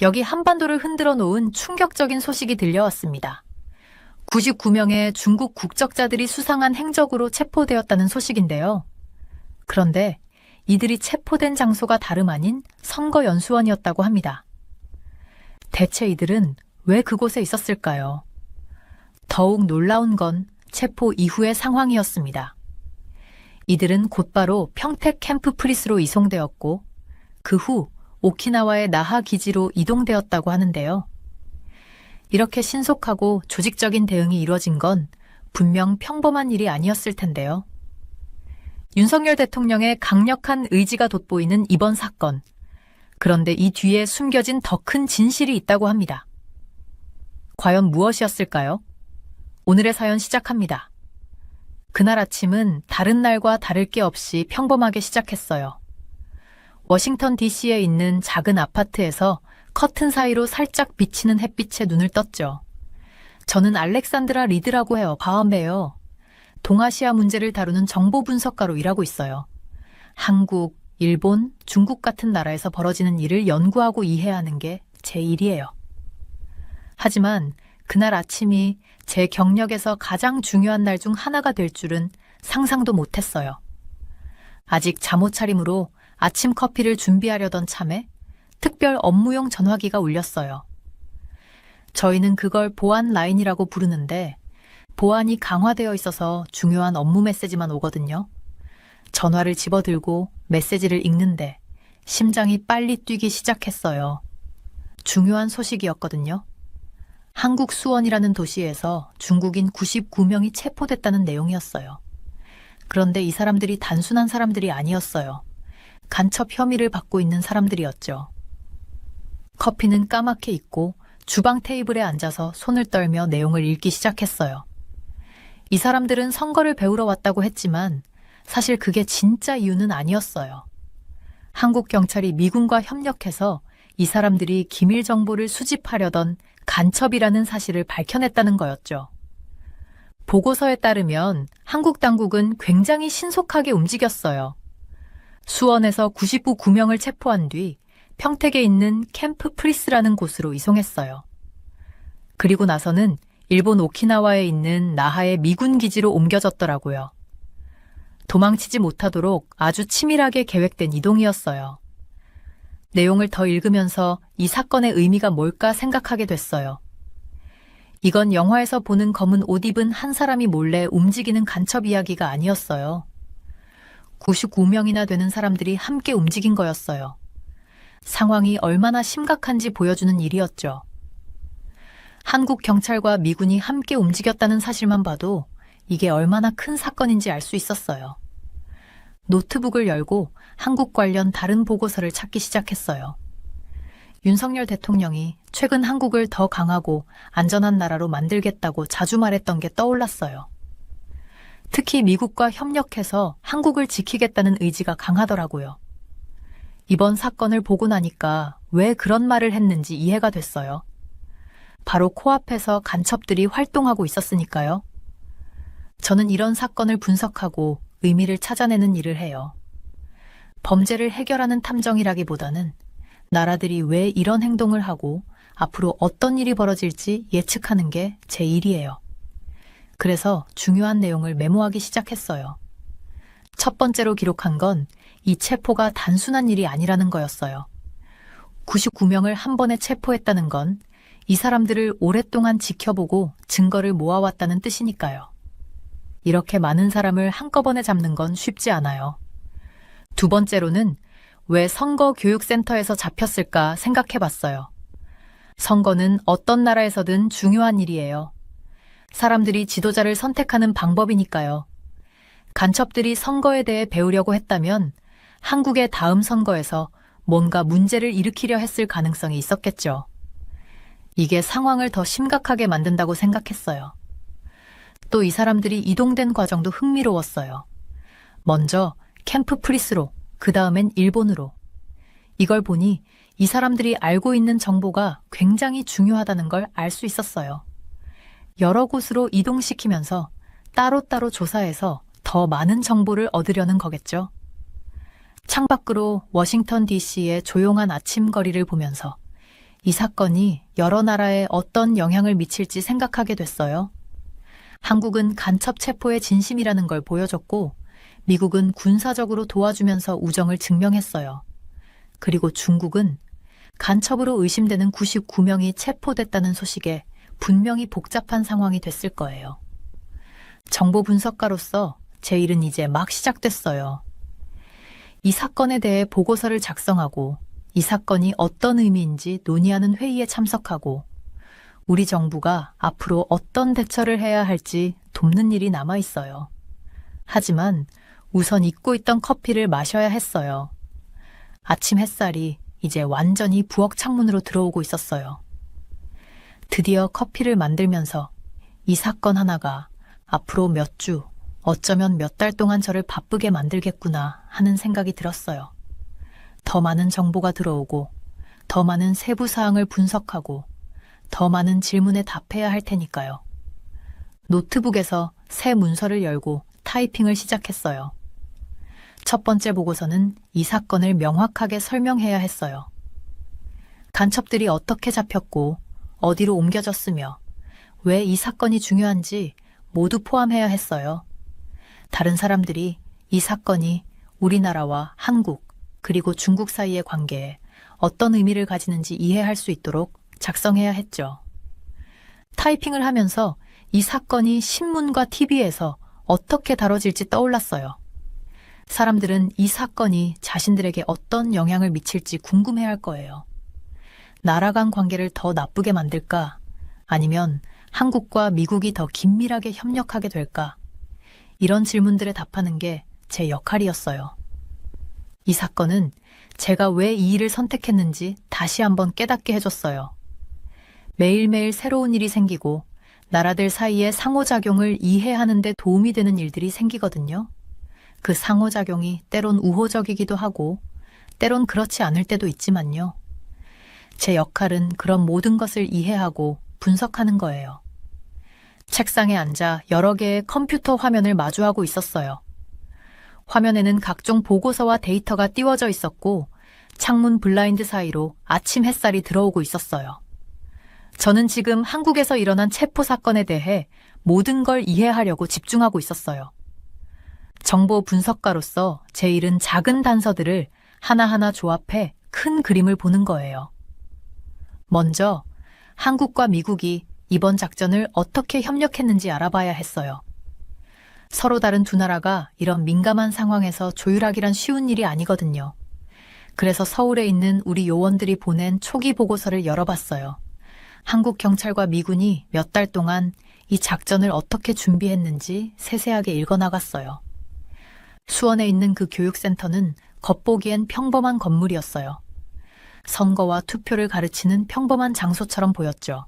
여기 한반도를 흔들어 놓은 충격적인 소식이 들려왔습니다. 99명의 중국 국적자들이 수상한 행적으로 체포되었다는 소식인데요. 그런데 이들이 체포된 장소가 다름 아닌 선거연수원이었다고 합니다. 대체 이들은 왜 그곳에 있었을까요? 더욱 놀라운 건 체포 이후의 상황이었습니다. 이들은 곧바로 평택 캠프 프리스로 이송되었고 그 후 오키나와의 나하 기지로 이동되었다고 하는데요. 이렇게 신속하고 조직적인 대응이 이뤄진 건 분명 평범한 일이 아니었을 텐데요. 윤석열 대통령의 강력한 의지가 돋보이는 이번 사건. 그런데 이 뒤에 숨겨진 더 큰 진실이 있다고 합니다. 과연 무엇이었을까요? 오늘의 사연 시작합니다. 그날 아침은 다른 날과 다를 게 없이 평범하게 시작했어요. 워싱턴 DC에 있는 작은 아파트에서 커튼 사이로 살짝 비치는 햇빛에 눈을 떴죠. 저는 알렉산드라 리드라고 해요. 바암베요. 동아시아 문제를 다루는 정보 분석가로 일하고 있어요. 한국, 일본, 중국 같은 나라에서 벌어지는 일을 연구하고 이해하는 게 제 일이에요. 하지만 그날 아침이 제 경력에서 가장 중요한 날 중 하나가 될 줄은 상상도 못했어요. 아직 잠옷 차림으로 아침 커피를 준비하려던 참에 특별 업무용 전화기가 울렸어요. 저희는 그걸 보안 라인이라고 부르는데 보안이 강화되어 있어서 중요한 업무 메시지만 오거든요. 전화를 집어들고 메시지를 읽는데 심장이 빨리 뛰기 시작했어요. 중요한 소식이었거든요. 한국 수원이라는 도시에서 중국인 99명이 체포됐다는 내용이었어요. 그런데 이 사람들이 단순한 사람들이 아니었어요. 간첩 혐의를 받고 있는 사람들이었죠. 커피는 까맣게 익고 주방 테이블에 앉아서 손을 떨며 내용을 읽기 시작했어요. 이 사람들은 선거를 배우러 왔다고 했지만 사실 그게 진짜 이유는 아니었어요. 한국 경찰이 미군과 협력해서 이 사람들이 기밀 정보를 수집하려던 간첩이라는 사실을 밝혀냈다는 거였죠. 보고서에 따르면 한국 당국은 굉장히 신속하게 움직였어요. 수원에서 99명을 체포한 뒤 평택에 있는 캠프 프리스라는 곳으로 이송했어요. 그리고 나서는 일본 오키나와에 있는 나하의 미군 기지로 옮겨졌더라고요. 도망치지 못하도록 아주 치밀하게 계획된 이동이었어요. 내용을 더 읽으면서 이 사건의 의미가 뭘까 생각하게 됐어요. 이건 영화에서 보는 검은 옷 입은 한 사람이 몰래 움직이는 간첩 이야기가 아니었어요. 99명이나 되는 사람들이 함께 움직인 거였어요. 상황이 얼마나 심각한지 보여주는 일이었죠. 한국 경찰과 미군이 함께 움직였다는 사실만 봐도 이게 얼마나 큰 사건인지 알 수 있었어요. 노트북을 열고 한국 관련 다른 보고서를 찾기 시작했어요. 윤석열 대통령이 최근 한국을 더 강하고 안전한 나라로 만들겠다고 자주 말했던 게 떠올랐어요. 특히 미국과 협력해서 한국을 지키겠다는 의지가 강하더라고요. 이번 사건을 보고 나니까 왜 그런 말을 했는지 이해가 됐어요. 바로 코앞에서 간첩들이 활동하고 있었으니까요. 저는 이런 사건을 분석하고 의미를 찾아내는 일을 해요. 범죄를 해결하는 탐정이라기보다는 나라들이 왜 이런 행동을 하고 앞으로 어떤 일이 벌어질지 예측하는 게 제 일이에요. 그래서 중요한 내용을 메모하기 시작했어요. 첫 번째로 기록한 건 이 체포가 단순한 일이 아니라는 거였어요. 99명을 한 번에 체포했다는 건 이 사람들을 오랫동안 지켜보고 증거를 모아왔다는 뜻이니까요. 이렇게 많은 사람을 한꺼번에 잡는 건 쉽지 않아요. 두 번째로는 왜 선거교육센터에서 잡혔을까 생각해봤어요. 선거는 어떤 나라에서든 중요한 일이에요. 사람들이 지도자를 선택하는 방법이니까요. 간첩들이 선거에 대해 배우려고 했다면 한국의 다음 선거에서 뭔가 문제를 일으키려 했을 가능성이 있었겠죠. 이게 상황을 더 심각하게 만든다고 생각했어요. 또 이 사람들이 이동된 과정도 흥미로웠어요. 먼저 캠프 프리스로, 그 다음엔 일본으로. 이걸 보니 이 사람들이 알고 있는 정보가 굉장히 중요하다는 걸 알 수 있었어요. 여러 곳으로 이동시키면서 따로따로 조사해서 더 많은 정보를 얻으려는 거겠죠. 창밖으로 워싱턴 DC의 조용한 아침 거리를 보면서 이 사건이 여러 나라에 어떤 영향을 미칠지 생각하게 됐어요. 한국은 간첩 체포의 진심이라는 걸 보여줬고, 미국은 군사적으로 도와주면서 우정을 증명했어요. 그리고 중국은 간첩으로 의심되는 99명이 체포됐다는 소식에 분명히 복잡한 상황이 됐을 거예요. 정보 분석가로서 제 일은 이제 막 시작됐어요. 이 사건에 대해 보고서를 작성하고 이 사건이 어떤 의미인지 논의하는 회의에 참석하고 우리 정부가 앞으로 어떤 대처를 해야 할지 돕는 일이 남아 있어요. 하지만 우선 잊고 있던 커피를 마셔야 했어요. 아침 햇살이 이제 완전히 부엌 창문으로 들어오고 있었어요. 드디어 커피를 만들면서 이 사건 하나가 앞으로 몇 주, 어쩌면 몇 달 동안 저를 바쁘게 만들겠구나 하는 생각이 들었어요. 더 많은 정보가 들어오고, 더 많은 세부 사항을 분석하고, 더 많은 질문에 답해야 할 테니까요. 노트북에서 새 문서를 열고 타이핑을 시작했어요. 첫 번째 보고서는 이 사건을 명확하게 설명해야 했어요. 간첩들이 어떻게 잡혔고, 어디로 옮겨졌으며, 왜 이 사건이 중요한지 모두 포함해야 했어요. 다른 사람들이 이 사건이 우리나라와 한국 그리고 중국 사이의 관계에 어떤 의미를 가지는지 이해할 수 있도록 작성해야 했죠. 타이핑을 하면서 이 사건이 신문과 TV에서 어떻게 다뤄질지 떠올랐어요. 사람들은 이 사건이 자신들에게 어떤 영향을 미칠지 궁금해할 거예요. 나라 간 관계를 더 나쁘게 만들까? 아니면 한국과 미국이 더 긴밀하게 협력하게 될까? 이런 질문들에 답하는 게 제 역할이었어요. 이 사건은 제가 왜 이 일을 선택했는지 다시 한번 깨닫게 해줬어요. 매일매일 새로운 일이 생기고 나라들 사이의 상호작용을 이해하는 데 도움이 되는 일들이 생기거든요. 그 상호작용이 때론 우호적이기도 하고 때론 그렇지 않을 때도 있지만요. 제 역할은 그런 모든 것을 이해하고 분석하는 거예요. 책상에 앉아 여러 개의 컴퓨터 화면을 마주하고 있었어요. 화면에는 각종 보고서와 데이터가 띄워져 있었고 창문 블라인드 사이로 아침 햇살이 들어오고 있었어요. 저는 지금 한국에서 일어난 체포 사건에 대해 모든 걸 이해하려고 집중하고 있었어요. 정보 분석가로서 제 일은 작은 단서들을 하나하나 조합해 큰 그림을 보는 거예요. 먼저 한국과 미국이 이번 작전을 어떻게 협력했는지 알아봐야 했어요. 서로 다른 두 나라가 이런 민감한 상황에서 조율하기란 쉬운 일이 아니거든요. 그래서 서울에 있는 우리 요원들이 보낸 초기 보고서를 열어봤어요. 한국 경찰과 미군이 몇 달 동안 이 작전을 어떻게 준비했는지 세세하게 읽어나갔어요. 수원에 있는 그 교육센터는 겉보기엔 평범한 건물이었어요. 선거와 투표를 가르치는 평범한 장소처럼 보였죠.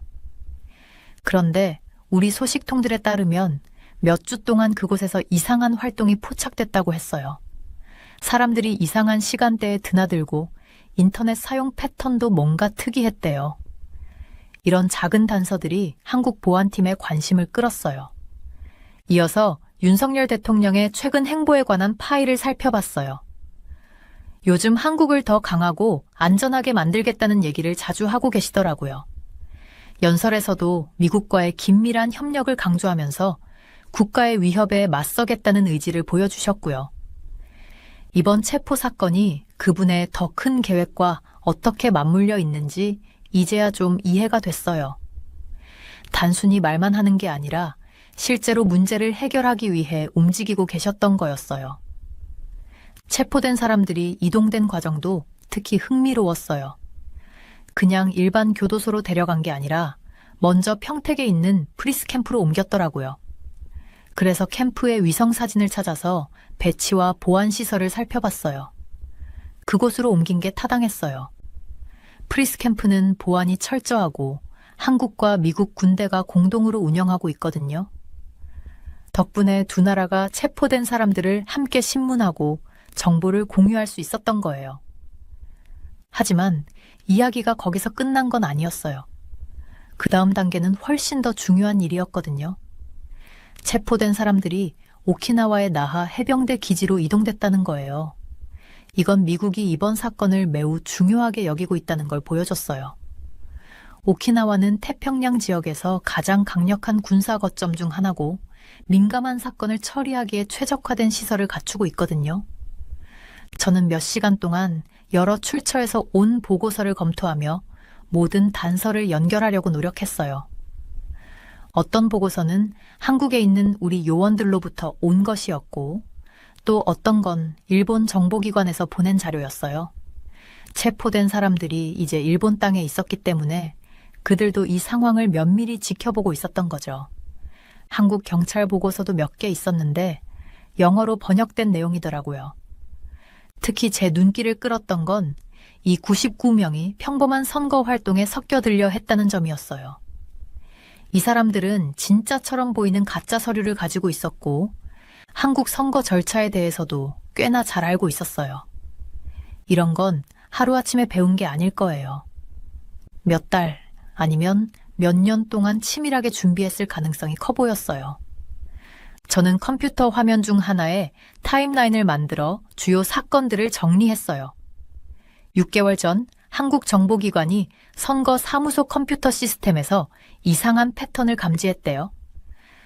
그런데 우리 소식통들에 따르면 몇 주 동안 그곳에서 이상한 활동이 포착됐다고 했어요. 사람들이 이상한 시간대에 드나들고 인터넷 사용 패턴도 뭔가 특이했대요. 이런 작은 단서들이 한국 보안팀의 관심을 끌었어요. 이어서 윤석열 대통령의 최근 행보에 관한 파일을 살펴봤어요. 요즘 한국을 더 강하고 안전하게 만들겠다는 얘기를 자주 하고 계시더라고요. 연설에서도 미국과의 긴밀한 협력을 강조하면서 국가의 위협에 맞서겠다는 의지를 보여주셨고요. 이번 체포 사건이 그분의 더 큰 계획과 어떻게 맞물려 있는지 이제야 좀 이해가 됐어요. 단순히 말만 하는 게 아니라 실제로 문제를 해결하기 위해 움직이고 계셨던 거였어요. 체포된 사람들이 이동된 과정도 특히 흥미로웠어요. 그냥 일반 교도소로 데려간 게 아니라 먼저 평택에 있는 프리스 캠프로 옮겼더라고요. 그래서 캠프의 위성사진을 찾아서 배치와 보안시설을 살펴봤어요. 그곳으로 옮긴 게 타당했어요. 프리스 캠프는 보안이 철저하고 한국과 미국 군대가 공동으로 운영하고 있거든요. 덕분에 두 나라가 체포된 사람들을 함께 신문하고 정보를 공유할 수 있었던 거예요. 하지만 이야기가 거기서 끝난 건 아니었어요. 그 다음 단계는 훨씬 더 중요한 일이었거든요. 체포된 사람들이 오키나와의 나하 해병대 기지로 이동됐다는 거예요. 이건 미국이 이번 사건을 매우 중요하게 여기고 있다는 걸 보여줬어요. 오키나와는 태평양 지역에서 가장 강력한 군사 거점 중 하나고 민감한 사건을 처리하기에 최적화된 시설을 갖추고 있거든요. 저는 몇 시간 동안 여러 출처에서 온 보고서를 검토하며 모든 단서를 연결하려고 노력했어요. 어떤 보고서는 한국에 있는 우리 요원들로부터 온 것이었고, 또 어떤 건 일본 정보기관에서 보낸 자료였어요. 체포된 사람들이 이제 일본 땅에 있었기 때문에 그들도 이 상황을 면밀히 지켜보고 있었던 거죠. 한국 경찰 보고서도 몇 개 있었는데 영어로 번역된 내용이더라고요. 특히 제 눈길을 끌었던 건 이 99명이 평범한 선거 활동에 섞여들려 했다는 점이었어요. 이 사람들은 진짜처럼 보이는 가짜 서류를 가지고 있었고 한국 선거 절차에 대해서도 꽤나 잘 알고 있었어요. 이런 건 하루아침에 배운 게 아닐 거예요. 몇 달 아니면 몇 년 동안 치밀하게 준비했을 가능성이 커 보였어요. 저는 컴퓨터 화면 중 하나에 타임라인을 만들어 주요 사건들을 정리했어요. 6개월 전 한국 정보기관이 선거 사무소 컴퓨터 시스템에서 이상한 패턴을 감지했대요.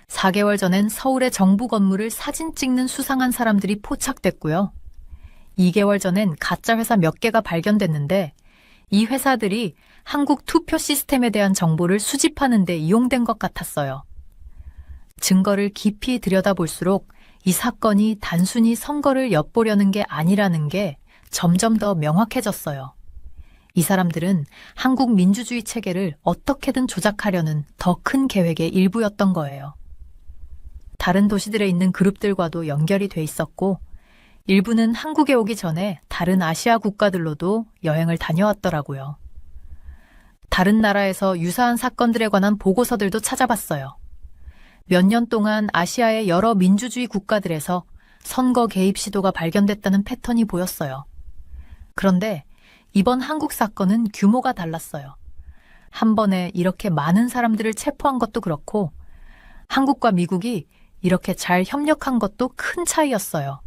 4개월 전엔 서울의 정부 건물을 사진 찍는 수상한 사람들이 포착됐고요. 2개월 전엔 가짜 회사 몇 개가 발견됐는데 이 회사들이 한국 투표 시스템에 대한 정보를 수집하는 데 이용된 것 같았어요. 증거를 깊이 들여다볼수록 이 사건이 단순히 선거를 엿보려는 게 아니라는 게 점점 더 명확해졌어요. 이 사람들은 한국 민주주의 체계를 어떻게든 조작하려는 더 큰 계획의 일부였던 거예요. 다른 도시들에 있는 그룹들과도 연결이 돼 있었고 일부는 한국에 오기 전에 다른 아시아 국가들로도 여행을 다녀왔더라고요. 다른 나라에서 유사한 사건들에 관한 보고서들도 찾아봤어요. 몇 년 동안 아시아의 여러 민주주의 국가들에서 선거 개입 시도가 발견됐다는 패턴이 보였어요. 그런데 이번 한국 사건은 규모가 달랐어요. 한 번에 이렇게 많은 사람들을 체포한 것도 그렇고 한국과 미국이 이렇게 잘 협력한 것도 큰 차이였어요.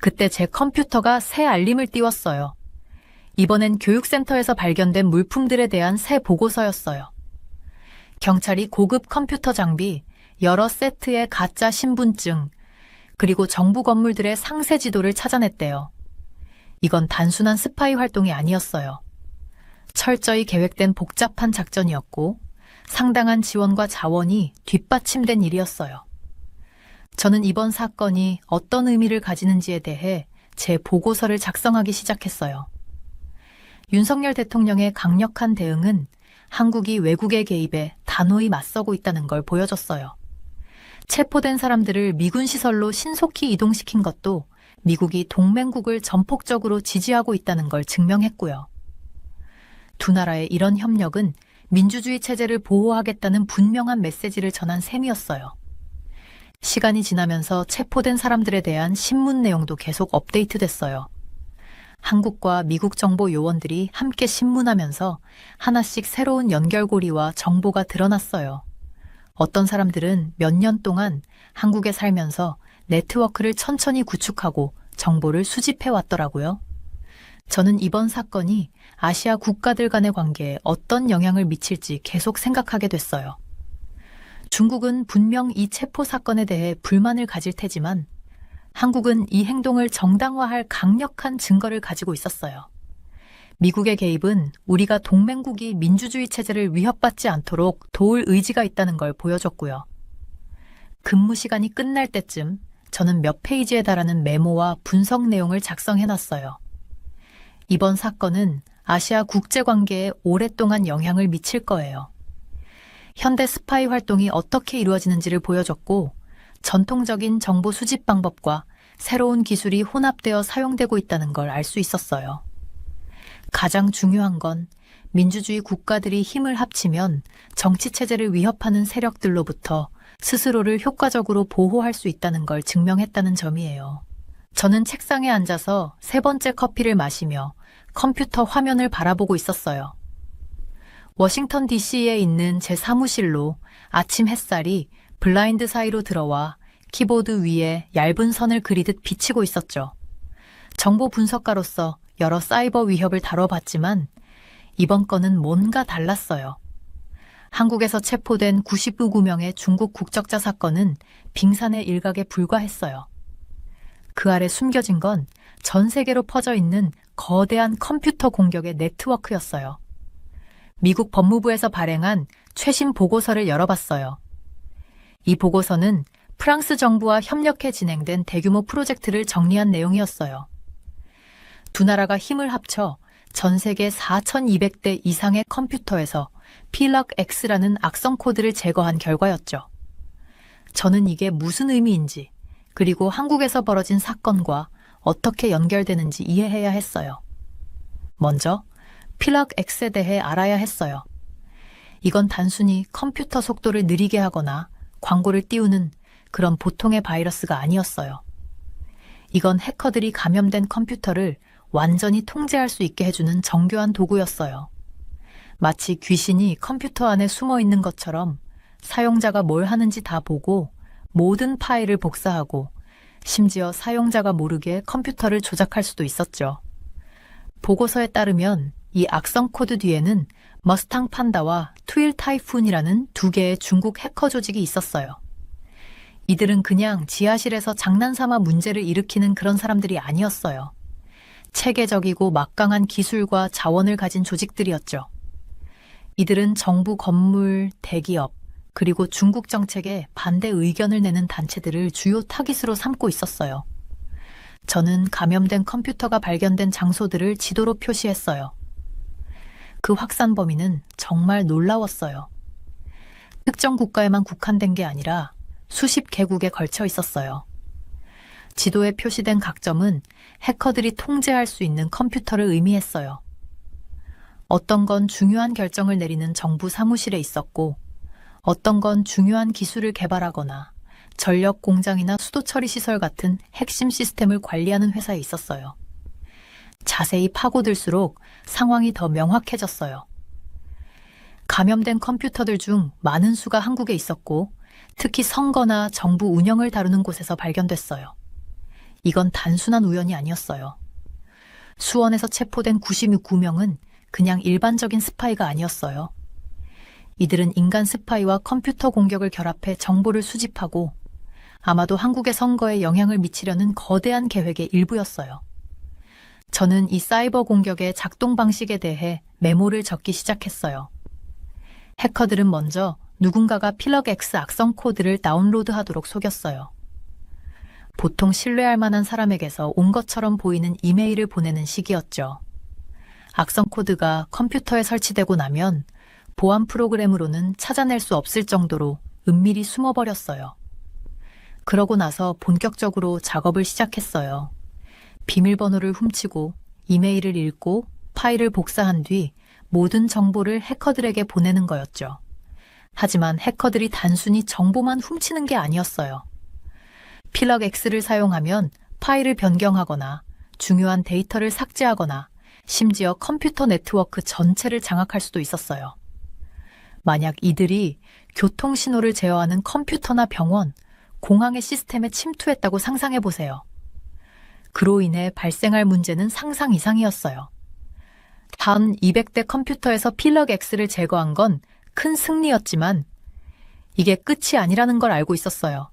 그때 제 컴퓨터가 새 알림을 띄웠어요. 이번엔 교육센터에서 발견된 물품들에 대한 새 보고서였어요. 경찰이 고급 컴퓨터 장비, 여러 세트의 가짜 신분증, 그리고 정부 건물들의 상세 지도를 찾아냈대요. 이건 단순한 스파이 활동이 아니었어요. 철저히 계획된 복잡한 작전이었고 상당한 지원과 자원이 뒷받침된 일이었어요. 저는 이번 사건이 어떤 의미를 가지는지에 대해 제 보고서를 작성하기 시작했어요. 윤석열 대통령의 강력한 대응은 한국이 외국의 개입에 단호히 맞서고 있다는 걸 보여줬어요. 체포된 사람들을 미군 시설로 신속히 이동시킨 것도 미국이 동맹국을 전폭적으로 지지하고 있다는 걸 증명했고요. 두 나라의 이런 협력은 민주주의 체제를 보호하겠다는 분명한 메시지를 전한 셈이었어요. 시간이 지나면서 체포된 사람들에 대한 신문 내용도 계속 업데이트됐어요. 한국과 미국 정보 요원들이 함께 신문하면서 하나씩 새로운 연결고리와 정보가 드러났어요. 어떤 사람들은 몇 년 동안 한국에 살면서 네트워크를 천천히 구축하고 정보를 수집해 왔더라고요. 저는 이번 사건이 아시아 국가들 간의 관계에 어떤 영향을 미칠지 계속 생각하게 됐어요. 중국은 분명 이 체포 사건에 대해 불만을 가질 테지만 한국은 이 행동을 정당화할 강력한 증거를 가지고 있었어요. 미국의 개입은 우리가 동맹국이 민주주의 체제를 위협받지 않도록 도울 의지가 있다는 걸 보여줬고요. 근무 시간이 끝날 때쯤 저는 몇 페이지에 달하는 메모와 분석 내용을 작성해놨어요. 이번 사건은 아시아 국제관계에 오랫동안 영향을 미칠 거예요. 현대 스파이 활동이 어떻게 이루어지는지를 보여줬고 전통적인 정보 수집 방법과 새로운 기술이 혼합되어 사용되고 있다는 걸 알 수 있었어요. 가장 중요한 건 민주주의 국가들이 힘을 합치면 정치체제를 위협하는 세력들로부터 스스로를 효과적으로 보호할 수 있다는 걸 증명했다는 점이에요. 저는 책상에 앉아서 세 번째 커피를 마시며 컴퓨터 화면을 바라보고 있었어요. 워싱턴 DC에 있는 제 사무실로 아침 햇살이 블라인드 사이로 들어와 키보드 위에 얇은 선을 그리듯 비치고 있었죠. 정보 분석가로서 여러 사이버 위협을 다뤄봤지만 이번 건은 뭔가 달랐어요. 한국에서 체포된 99명의 중국 국적자 사건은 빙산의 일각에 불과했어요. 그 아래 숨겨진 건 전 세계로 퍼져 있는 거대한 컴퓨터 공격의 네트워크였어요. 미국 법무부에서 발행한 최신 보고서를 열어봤어요. 이 보고서는 프랑스 정부와 협력해 진행된 대규모 프로젝트를 정리한 내용이었어요. 두 나라가 힘을 합쳐 전 세계 4,200대 이상의 컴퓨터에서 필럭X라는 악성 코드를 제거한 결과였죠. 저는 이게 무슨 의미인지, 그리고 한국에서 벌어진 사건과 어떻게 연결되는지 이해해야 했어요. 먼저 필럭X에 대해 알아야 했어요. 이건 단순히 컴퓨터 속도를 느리게 하거나 광고를 띄우는 그런 보통의 바이러스가 아니었어요. 이건 해커들이 감염된 컴퓨터를 완전히 통제할 수 있게 해주는 정교한 도구였어요. 마치 귀신이 컴퓨터 안에 숨어 있는 것처럼 사용자가 뭘 하는지 다 보고 모든 파일을 복사하고 심지어 사용자가 모르게 컴퓨터를 조작할 수도 있었죠. 보고서에 따르면 이 악성 코드 뒤에는 머스탕 판다와 트윌 타이푼이라는 두 개의 중국 해커 조직이 있었어요. 이들은 그냥 지하실에서 장난삼아 문제를 일으키는 그런 사람들이 아니었어요. 체계적이고 막강한 기술과 자원을 가진 조직들이었죠. 이들은 정부 건물, 대기업, 그리고 중국 정책에 반대 의견을 내는 단체들을 주요 타깃으로 삼고 있었어요. 저는 감염된 컴퓨터가 발견된 장소들을 지도로 표시했어요. 그 확산 범위는 정말 놀라웠어요. 특정 국가에만 국한된 게 아니라 수십 개국에 걸쳐 있었어요. 지도에 표시된 각 점은 해커들이 통제할 수 있는 컴퓨터를 의미했어요. 어떤 건 중요한 결정을 내리는 정부 사무실에 있었고, 어떤 건 중요한 기술을 개발하거나 전력 공장이나 수도 처리 시설 같은 핵심 시스템을 관리하는 회사에 있었어요. 자세히 파고들수록 상황이 더 명확해졌어요. 감염된 컴퓨터들 중 많은 수가 한국에 있었고, 특히 선거나 정부 운영을 다루는 곳에서 발견됐어요. 이건 단순한 우연이 아니었어요. 수원에서 체포된 99명은 그냥 일반적인 스파이가 아니었어요. 이들은 인간 스파이와 컴퓨터 공격을 결합해 정보를 수집하고 아마도 한국의 선거에 영향을 미치려는 거대한 계획의 일부였어요. 저는 이 사이버 공격의 작동 방식에 대해 메모를 적기 시작했어요. 해커들은 먼저 누군가가 필럭X 악성 코드를 다운로드하도록 속였어요. 보통 신뢰할 만한 사람에게서 온 것처럼 보이는 이메일을 보내는 시기였죠. 악성 코드가 컴퓨터에 설치되고 나면 보안 프로그램으로는 찾아낼 수 없을 정도로 은밀히 숨어버렸어요. 그러고 나서 본격적으로 작업을 시작했어요. 비밀번호를 훔치고 이메일을 읽고 파일을 복사한 뒤 모든 정보를 해커들에게 보내는 거였죠. 하지만 해커들이 단순히 정보만 훔치는 게 아니었어요. 필럭X를 사용하면 파일을 변경하거나 중요한 데이터를 삭제하거나 심지어 컴퓨터 네트워크 전체를 장악할 수도 있었어요. 만약 이들이 교통신호를 제어하는 컴퓨터나 병원, 공항의 시스템에 침투했다고 상상해 보세요. 그로 인해 발생할 문제는 상상 이상이었어요. 단 200대 컴퓨터에서 필럭X를 제거한 건 큰 승리였지만 이게 끝이 아니라는 걸 알고 있었어요.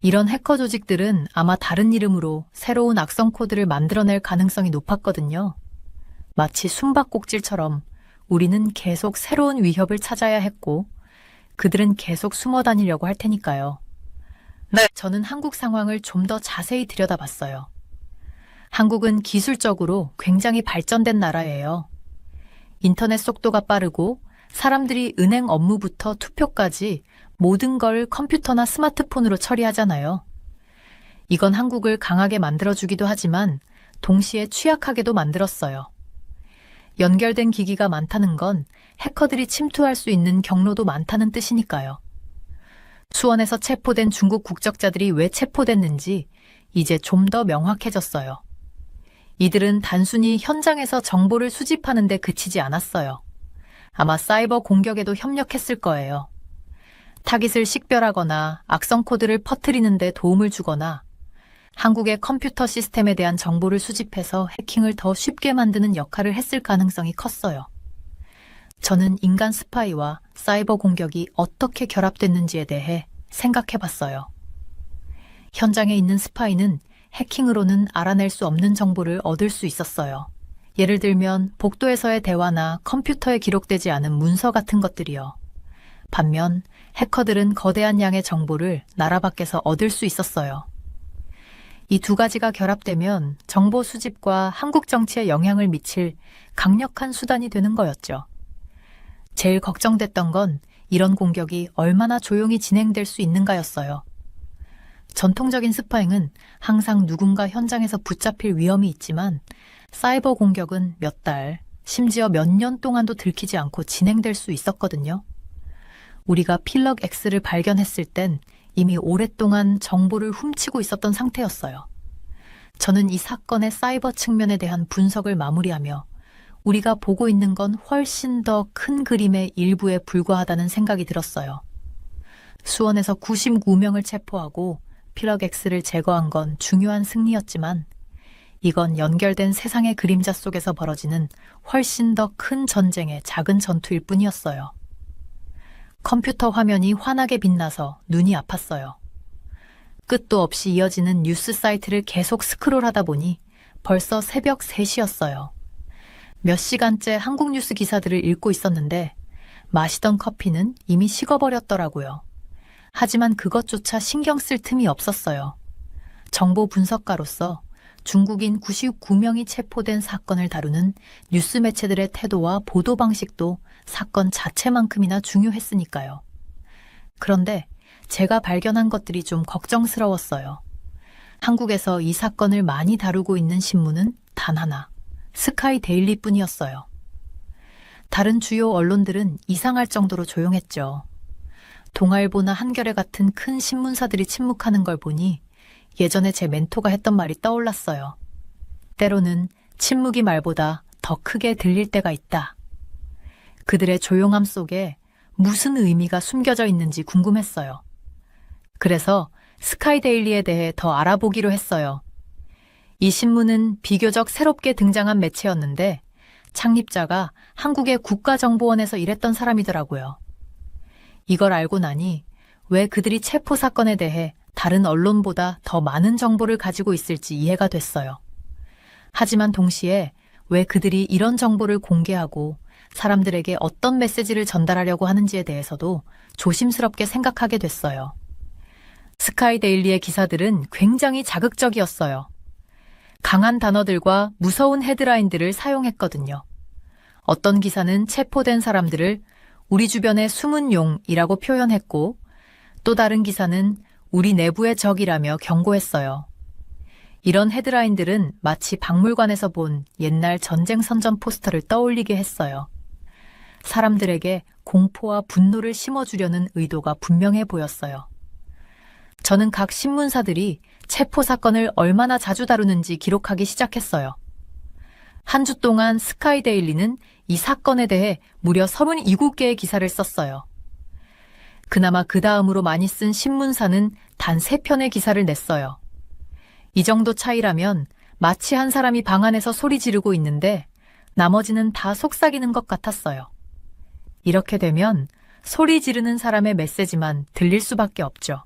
이런 해커 조직들은 아마 다른 이름으로 새로운 악성 코드를 만들어낼 가능성이 높았거든요. 마치 숨바꼭질처럼 우리는 계속 새로운 위협을 찾아야 했고 그들은 계속 숨어 다니려고 할 테니까요. 네, 저는 한국 상황을 좀 더 자세히 들여다봤어요. 한국은 기술적으로 굉장히 발전된 나라예요. 인터넷 속도가 빠르고 사람들이 은행 업무부터 투표까지 모든 걸 컴퓨터나 스마트폰으로 처리하잖아요. 이건 한국을 강하게 만들어주기도 하지만 동시에 취약하게도 만들었어요. 연결된 기기가 많다는 건 해커들이 침투할 수 있는 경로도 많다는 뜻이니까요. 수원에서 체포된 중국 국적자들이 왜 체포됐는지 이제 좀 더 명확해졌어요. 이들은 단순히 현장에서 정보를 수집하는 데 그치지 않았어요. 아마 사이버 공격에도 협력했을 거예요. 타깃을 식별하거나 악성 코드를 퍼뜨리는 데 도움을 주거나 한국의 컴퓨터 시스템에 대한 정보를 수집해서 해킹을 더 쉽게 만드는 역할을 했을 가능성이 컸어요. 저는 인간 스파이와 사이버 공격이 어떻게 결합됐는지에 대해 생각해 봤어요. 현장에 있는 스파이는 해킹으로는 알아낼 수 없는 정보를 얻을 수 있었어요. 예를 들면 복도에서의 대화나 컴퓨터에 기록되지 않은 문서 같은 것들이요. 반면 해커들은 거대한 양의 정보를 나라 밖에서 얻을 수 있었어요. 이 두 가지가 결합되면 정보 수집과 한국 정치에 영향을 미칠 강력한 수단이 되는 거였죠. 제일 걱정됐던 건 이런 공격이 얼마나 조용히 진행될 수 있는가였어요. 전통적인 스파잉은 항상 누군가 현장에서 붙잡힐 위험이 있지만 사이버 공격은 몇 달, 심지어 몇 년 동안도 들키지 않고 진행될 수 있었거든요. 우리가 필럭 X를 발견했을 땐 이미 오랫동안 정보를 훔치고 있었던 상태였어요. 저는 이 사건의 사이버 측면에 대한 분석을 마무리하며 우리가 보고 있는 건 훨씬 더 큰 그림의 일부에 불과하다는 생각이 들었어요. 수원에서 99명을 체포하고 필럭 X를 제거한 건 중요한 승리였지만 이건 연결된 세상의 그림자 속에서 벌어지는 훨씬 더 큰 전쟁의 작은 전투일 뿐이었어요. 컴퓨터 화면이 환하게 빛나서 눈이 아팠어요. 끝도 없이 이어지는 뉴스 사이트를 계속 스크롤하다 보니 벌써 새벽 3시였어요. 몇 시간째 한국 뉴스 기사들을 읽고 있었는데 마시던 커피는 이미 식어버렸더라고요. 하지만 그것조차 신경 쓸 틈이 없었어요. 정보 분석가로서 중국인 99명이 체포된 사건을 다루는 뉴스 매체들의 태도와 보도 방식도 사건 자체만큼이나 중요했으니까요. 그런데 제가 발견한 것들이 좀 걱정스러웠어요. 한국에서 이 사건을 많이 다루고 있는 신문은 단 하나, 스카이 데일리 뿐이었어요. 다른 주요 언론들은 이상할 정도로 조용했죠. 동아일보나 한겨레 같은 큰 신문사들이 침묵하는 걸 보니 예전에 제 멘토가 했던 말이 떠올랐어요. 때로는 침묵이 말보다 더 크게 들릴 때가 있다. 그들의 조용함 속에 무슨 의미가 숨겨져 있는지 궁금했어요. 그래서 스카이데일리에 대해 더 알아보기로 했어요. 이 신문은 비교적 새롭게 등장한 매체였는데 창립자가 한국의 국가정보원에서 일했던 사람이더라고요. 이걸 알고 나니 왜 그들이 체포 사건에 대해 다른 언론보다 더 많은 정보를 가지고 있을지 이해가 됐어요. 하지만 동시에 왜 그들이 이런 정보를 공개하고 사람들에게 어떤 메시지를 전달하려고 하는지에 대해서도 조심스럽게 생각하게 됐어요. 스카이데일리의 기사들은 굉장히 자극적이었어요. 강한 단어들과 무서운 헤드라인들을 사용했거든요. 어떤 기사는 체포된 사람들을 우리 주변의 숨은 용이라고 표현했고 또 다른 기사는 우리 내부의 적이라며 경고했어요. 이런 헤드라인들은 마치 박물관에서 본 옛날 전쟁 선전 포스터를 떠올리게 했어요. 사람들에게 공포와 분노를 심어주려는 의도가 분명해 보였어요. 저는 각 신문사들이 체포 사건을 얼마나 자주 다루는지 기록하기 시작했어요. 한 주 동안 스카이데일리는 이 사건에 대해 무려 32개의 기사를 썼어요. 그나마 그 다음으로 많이 쓴 신문사는 단 3편의 기사를 냈어요. 이 정도 차이라면 마치 한 사람이 방 안에서 소리 지르고 있는데 나머지는 다 속삭이는 것 같았어요. 이렇게 되면 소리 지르는 사람의 메시지만 들릴 수밖에 없죠.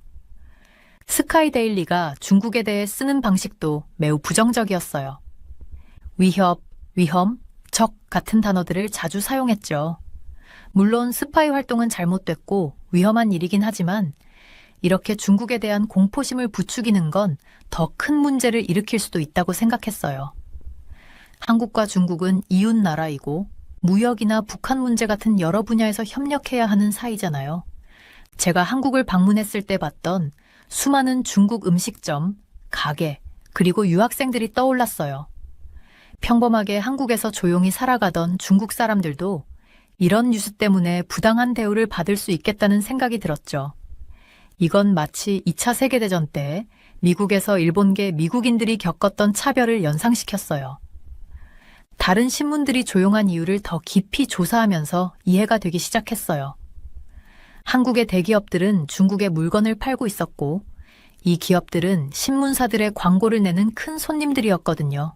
스카이데일리가 중국에 대해 쓰는 방식도 매우 부정적이었어요. 위협, 위험, 적 같은 단어들을 자주 사용했죠. 물론 스파이 활동은 잘못됐고 위험한 일이긴 하지만 이렇게 중국에 대한 공포심을 부추기는 건 더 큰 문제를 일으킬 수도 있다고 생각했어요. 한국과 중국은 이웃 나라이고 무역이나 북한 문제 같은 여러 분야에서 협력해야 하는 사이잖아요. 제가 한국을 방문했을 때 봤던 수많은 중국 음식점, 가게, 그리고 유학생들이 떠올랐어요. 평범하게 한국에서 조용히 살아가던 중국 사람들도 이런 뉴스 때문에 부당한 대우를 받을 수 있겠다는 생각이 들었죠. 이건 마치 2차 세계대전 때 미국에서 일본계 미국인들이 겪었던 차별을 연상시켰어요. 다른 신문들이 조용한 이유를 더 깊이 조사하면서 이해가 되기 시작했어요. 한국의 대기업들은 중국에 물건을 팔고 있었고 이 기업들은 신문사들의 광고를 내는 큰 손님들이었거든요.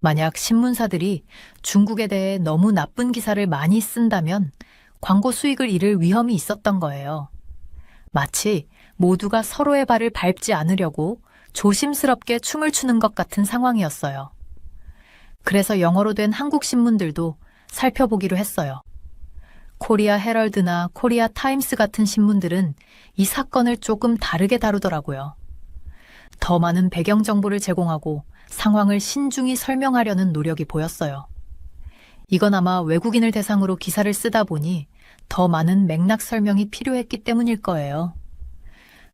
만약 신문사들이 중국에 대해 너무 나쁜 기사를 많이 쓴다면 광고 수익을 잃을 위험이 있었던 거예요. 마치 모두가 서로의 발을 밟지 않으려고 조심스럽게 춤을 추는 것 같은 상황이었어요. 그래서 영어로 된 한국 신문들도 살펴보기로 했어요. 코리아 헤럴드나 코리아 타임스 같은 신문들은 이 사건을 조금 다르게 다루더라고요. 더 많은 배경 정보를 제공하고 상황을 신중히 설명하려는 노력이 보였어요. 이건 아마 외국인을 대상으로 기사를 쓰다 보니 더 많은 맥락 설명이 필요했기 때문일 거예요.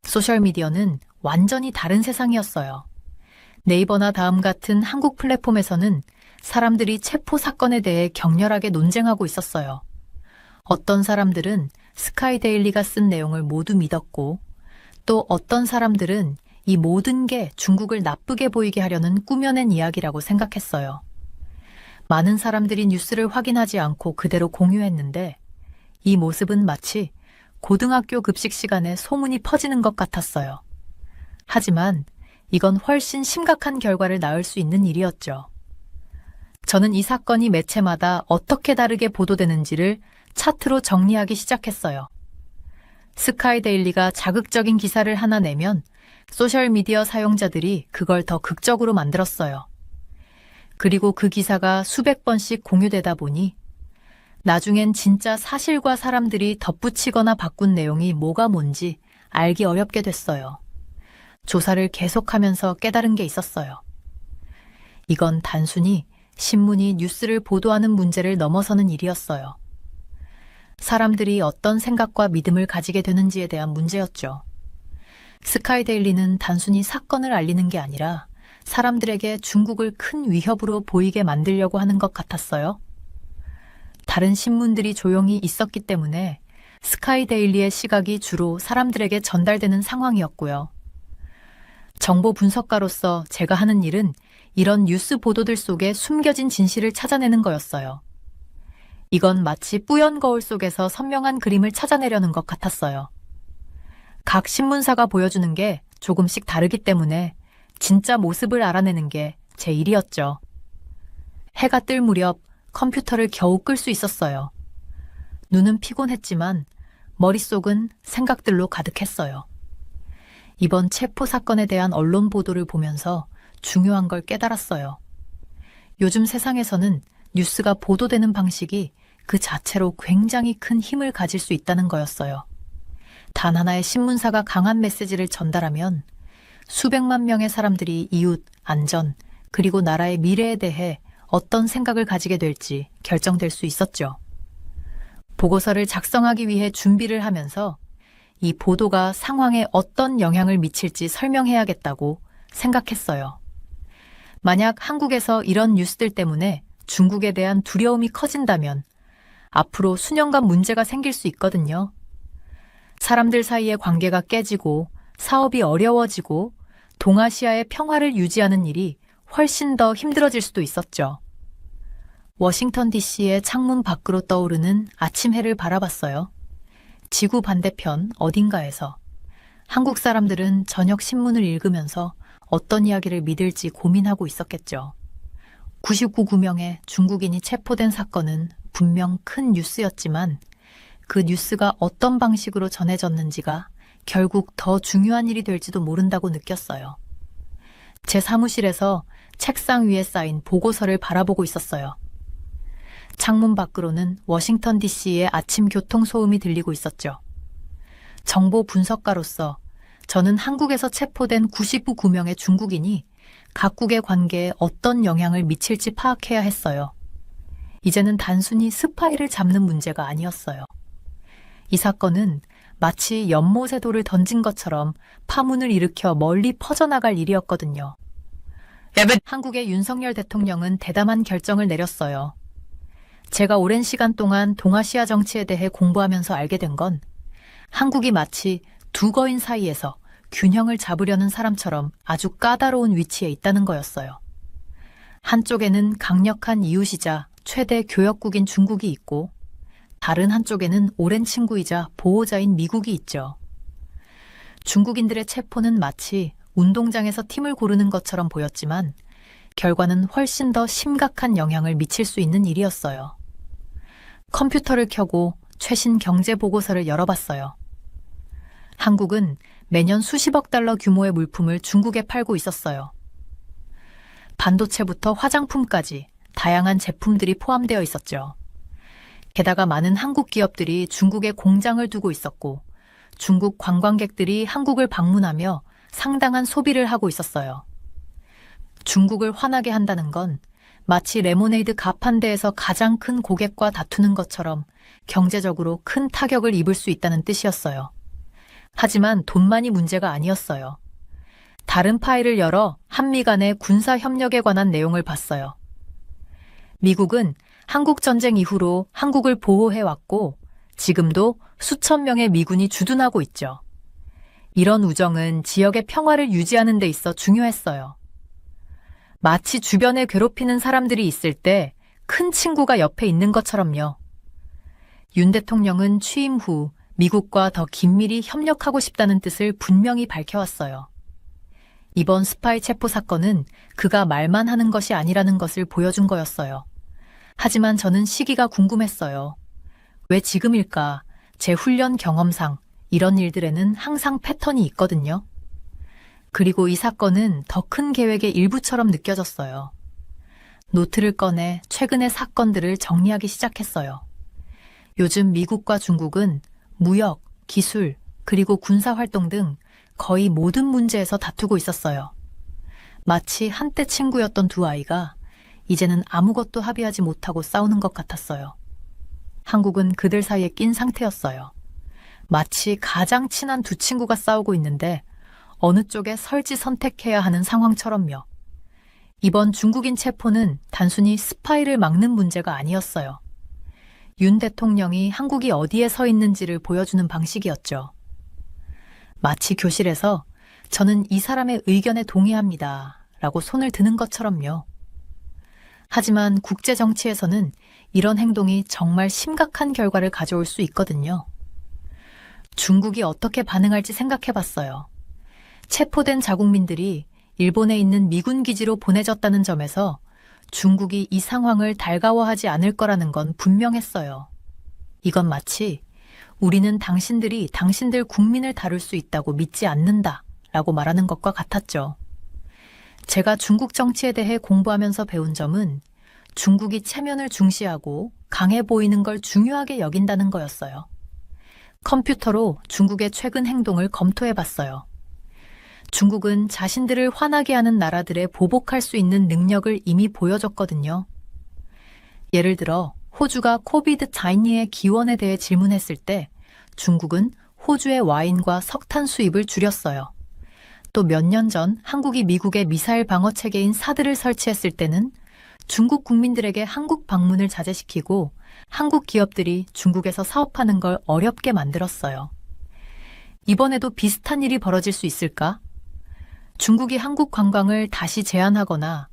소셜미디어는 완전히 다른 세상이었어요. 네이버나 다음 같은 한국 플랫폼에서는 사람들이 체포 사건에 대해 격렬하게 논쟁하고 있었어요. 어떤 사람들은 스카이데일리가 쓴 내용을 모두 믿었고, 또 어떤 사람들은 이 모든 게 중국을 나쁘게 보이게 하려는 꾸며낸 이야기라고 생각했어요. 많은 사람들이 뉴스를 확인하지 않고 그대로 공유했는데, 이 모습은 마치 고등학교 급식 시간에 소문이 퍼지는 것 같았어요. 하지만 이건 훨씬 심각한 결과를 낳을 수 있는 일이었죠. 저는 이 사건이 매체마다 어떻게 다르게 보도되는지를 차트로 정리하기 시작했어요. 스카이데일리가 자극적인 기사를 하나 내면 소셜미디어 사용자들이 그걸 더 극적으로 만들었어요. 그리고 그 기사가 수백 번씩 공유되다 보니 나중엔 진짜 사실과 사람들이 덧붙이거나 바꾼 내용이 뭐가 뭔지 알기 어렵게 됐어요. 조사를 계속하면서 깨달은 게 있었어요. 이건 단순히 신문이 뉴스를 보도하는 문제를 넘어서는 일이었어요. 사람들이 어떤 생각과 믿음을 가지게 되는지에 대한 문제였죠. 스카이데일리는 단순히 사건을 알리는 게 아니라 사람들에게 중국을 큰 위협으로 보이게 만들려고 하는 것 같았어요. 다른 신문들이 조용히 있었기 때문에 스카이데일리의 시각이 주로 사람들에게 전달되는 상황이었고요. 정보 분석가로서 제가 하는 일은 이런 뉴스 보도들 속에 숨겨진 진실을 찾아내는 거였어요. 이건 마치 뿌연 거울 속에서 선명한 그림을 찾아내려는 것 같았어요. 각 신문사가 보여주는 게 조금씩 다르기 때문에 진짜 모습을 알아내는 게 제 일이었죠. 해가 뜰 무렵 컴퓨터를 겨우 끌 수 있었어요. 눈은 피곤했지만 머릿속은 생각들로 가득했어요. 이번 체포 사건에 대한 언론 보도를 보면서 중요한 걸 깨달았어요. 요즘 세상에서는 뉴스가 보도되는 방식이 그 자체로 굉장히 큰 힘을 가질 수 있다는 거였어요. 단 하나의 신문사가 강한 메시지를 전달하면 수백만 명의 사람들이 이웃, 안전, 그리고 나라의 미래에 대해 어떤 생각을 가지게 될지 결정될 수 있었죠. 보고서를 작성하기 위해 준비를 하면서 이 보도가 상황에 어떤 영향을 미칠지 설명해야겠다고 생각했어요. 만약 한국에서 이런 뉴스들 때문에 중국에 대한 두려움이 커진다면 앞으로 수년간 문제가 생길 수 있거든요. 사람들 사이의 관계가 깨지고 사업이 어려워지고 동아시아의 평화를 유지하는 일이 훨씬 더 힘들어질 수도 있었죠. 워싱턴 DC의 창문 밖으로 떠오르는 아침 해를 바라봤어요. 지구 반대편 어딘가에서 한국 사람들은 저녁 신문을 읽으면서 어떤 이야기를 믿을지 고민하고 있었겠죠. 99구명의 중국인이 체포된 사건은 분명 큰 뉴스였지만 그 뉴스가 어떤 방식으로 전해졌는지가 결국 더 중요한 일이 될지도 모른다고 느꼈어요. 제 사무실에서 책상 위에 쌓인 보고서를 바라보고 있었어요. 창문 밖으로는 워싱턴 DC의 아침 교통 소음이 들리고 있었죠. 정보 분석가로서 저는 한국에서 체포된 99명의 중국인이 각국의 관계에 어떤 영향을 미칠지 파악해야 했어요. 이제는 단순히 스파이를 잡는 문제가 아니었어요. 이 사건은 마치 연못에 돌을 던진 것처럼 파문을 일으켜 멀리 퍼져나갈 일이었거든요. 한국의 윤석열 대통령은 대담한 결정을 내렸어요. 제가 오랜 시간 동안 동아시아 정치에 대해 공부하면서 알게 된 건 한국이 마치 두 거인 사이에서 균형을 잡으려는 사람처럼 아주 까다로운 위치에 있다는 거였어요. 한쪽에는 강력한 이웃이자 최대 교역국인 중국이 있고 다른 한쪽에는 오랜 친구이자 보호자인 미국이 있죠. 중국인들의 체포는 마치 운동장에서 팀을 고르는 것처럼 보였지만 결과는 훨씬 더 심각한 영향을 미칠 수 있는 일이었어요. 컴퓨터를 켜고 최신 경제 보고서를 열어봤어요. 한국은 매년 수십억 달러 규모의 물품을 중국에 팔고 있었어요. 반도체부터 화장품까지 다양한 제품들이 포함되어 있었죠. 게다가 많은 한국 기업들이 중국에 공장을 두고 있었고 중국 관광객들이 한국을 방문하며 상당한 소비를 하고 있었어요. 중국을 화나게 한다는 건 마치 레모네이드 가판대에서 가장 큰 고객과 다투는 것처럼 경제적으로 큰 타격을 입을 수 있다는 뜻이었어요. 하지만 돈만이 문제가 아니었어요. 다른 파일을 열어 한미 간의 군사 협력에 관한 내용을 봤어요. 미국은 한국 전쟁 이후로 한국을 보호해왔고 지금도 수천 명의 미군이 주둔하고 있죠. 이런 우정은 지역의 평화를 유지하는 데 있어 중요했어요. 마치 주변에 괴롭히는 사람들이 있을 때 큰 친구가 옆에 있는 것처럼요. 윤 대통령은 취임 후 미국과 더 긴밀히 협력하고 싶다는 뜻을 분명히 밝혀왔어요. 이번 스파이 체포 사건은 그가 말만 하는 것이 아니라는 것을 보여준 거였어요. 하지만 저는 시기가 궁금했어요. 왜 지금일까? 제 훈련 경험상 이런 일들에는 항상 패턴이 있거든요. 그리고 이 사건은 더 큰 계획의 일부처럼 느껴졌어요. 노트를 꺼내 최근의 사건들을 정리하기 시작했어요. 요즘 미국과 중국은 무역, 기술, 그리고 군사활동 등 거의 모든 문제에서 다투고 있었어요. 마치 한때 친구였던 두 아이가 이제는 아무것도 합의하지 못하고 싸우는 것 같았어요. 한국은 그들 사이에 낀 상태였어요. 마치 가장 친한 두 친구가 싸우고 있는데 어느 쪽에 설지 선택해야 하는 상황처럼요. 이번 중국인 체포는 단순히 스파이를 막는 문제가 아니었어요. 윤 대통령이 한국이 어디에 서 있는지를 보여주는 방식이었죠. 마치 교실에서 저는 이 사람의 의견에 동의합니다 라고 손을 드는 것처럼요. 하지만 국제 정치에서는 이런 행동이 정말 심각한 결과를 가져올 수 있거든요. 중국이 어떻게 반응할지 생각해봤어요. 체포된 자국민들이 일본에 있는 미군 기지로 보내졌다는 점에서 중국이 이 상황을 달가워하지 않을 거라는 건 분명했어요. 이건 마치 우리는 당신들이 당신들 국민을 다룰 수 있다고 믿지 않는다 라고 말하는 것과 같았죠. 제가 중국 정치에 대해 공부하면서 배운 점은 중국이 체면을 중시하고 강해 보이는 걸 중요하게 여긴다는 거였어요. 컴퓨터로 중국의 최근 행동을 검토해봤어요. 중국은 자신들을 화나게 하는 나라들에 보복할 수 있는 능력을 이미 보여줬거든요. 예를 들어 호주가 코비드 자이니의 기원에 대해 질문했을 때 중국은 호주의 와인과 석탄 수입을 줄였어요. 또 몇 년 전 한국이 미국의 미사일 방어 체계인 사드를 설치했을 때는 중국 국민들에게 한국 방문을 자제시키고 한국 기업들이 중국에서 사업하는 걸 어렵게 만들었어요. 이번에도 비슷한 일이 벌어질 수 있을까? 중국이 한국 관광을 다시 제한하거나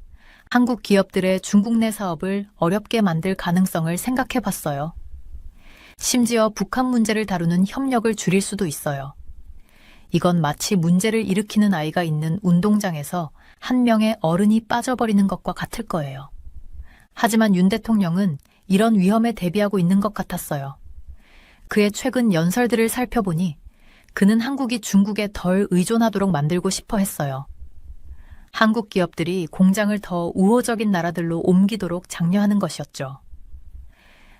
한국 기업들의 중국 내 사업을 어렵게 만들 가능성을 생각해 봤어요. 심지어 북한 문제를 다루는 협력을 줄일 수도 있어요. 이건 마치 문제를 일으키는 아이가 있는 운동장에서 한 명의 어른이 빠져버리는 것과 같을 거예요. 하지만 윤 대통령은 이런 위험에 대비하고 있는 것 같았어요. 그의 최근 연설들을 살펴보니 그는 한국이 중국에 덜 의존하도록 만들고 싶어 했어요. 한국 기업들이 공장을 더 우호적인 나라들로 옮기도록 장려하는 것이었죠.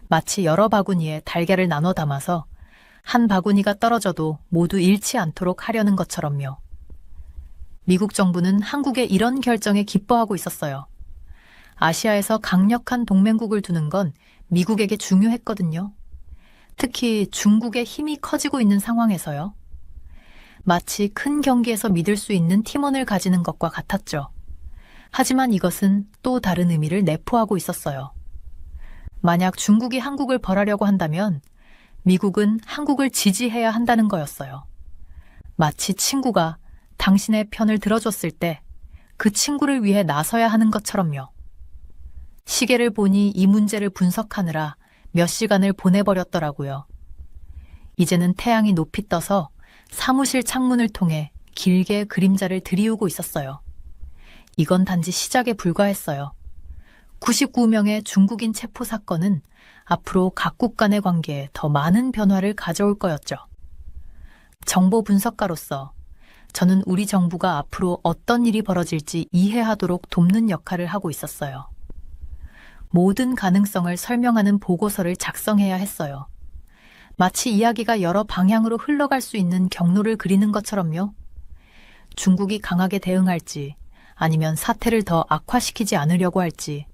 마치 여러 바구니에 달걀을 나눠 담아서 한 바구니가 떨어져도 모두 잃지 않도록 하려는 것처럼요. 미국 정부는 한국의 이런 결정에 기뻐하고 있었어요. 아시아에서 강력한 동맹국을 두는 건 미국에게 중요했거든요. 특히 중국의 힘이 커지고 있는 상황에서요. 마치 큰 경기에서 믿을 수 있는 팀원을 가지는 것과 같았죠. 하지만 이것은 또 다른 의미를 내포하고 있었어요. 만약 중국이 한국을 벌하려고 한다면 미국은 한국을 지지해야 한다는 거였어요. 마치 친구가 당신의 편을 들어줬을 때 그 친구를 위해 나서야 하는 것처럼요. 시계를 보니 이 문제를 분석하느라 몇 시간을 보내버렸더라고요. 이제는 태양이 높이 떠서 사무실 창문을 통해 길게 그림자를 들이우고 있었어요. 이건 단지 시작에 불과했어요. 99명의 중국인 체포 사건은 앞으로 각국 간의 관계에 더 많은 변화를 가져올 거였죠. 정보 분석가로서 저는 우리 정부가 앞으로 어떤 일이 벌어질지 이해하도록 돕는 역할을 하고 있었어요. 모든 가능성을 설명하는 보고서를 작성해야 했어요. 마치 이야기가 여러 방향으로 흘러갈 수 있는 경로를 그리는 것처럼요. 중국이 강하게 대응할지 아니면 사태를 더 악화시키지 않으려고 할지,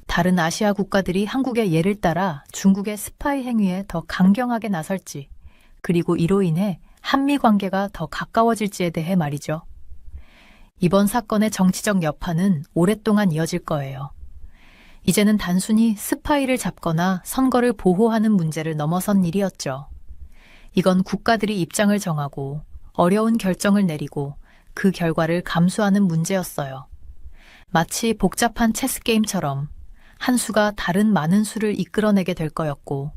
다른 아시아 국가들이 한국의 예를 따라 중국의 스파이 행위에 더 강경하게 나설지, 그리고 이로 인해 한미 관계가 더 가까워질지에 대해 말이죠. 이번 사건의 정치적 여파는 오랫동안 이어질 거예요. 이제는 단순히 스파이를 잡거나 선거를 보호하는 문제를 넘어선 일이었죠. 이건 국가들이 입장을 정하고 어려운 결정을 내리고 그 결과를 감수하는 문제였어요. 마치 복잡한 체스 게임처럼 한 수가 다른 많은 수를 이끌어내게 될 거였고,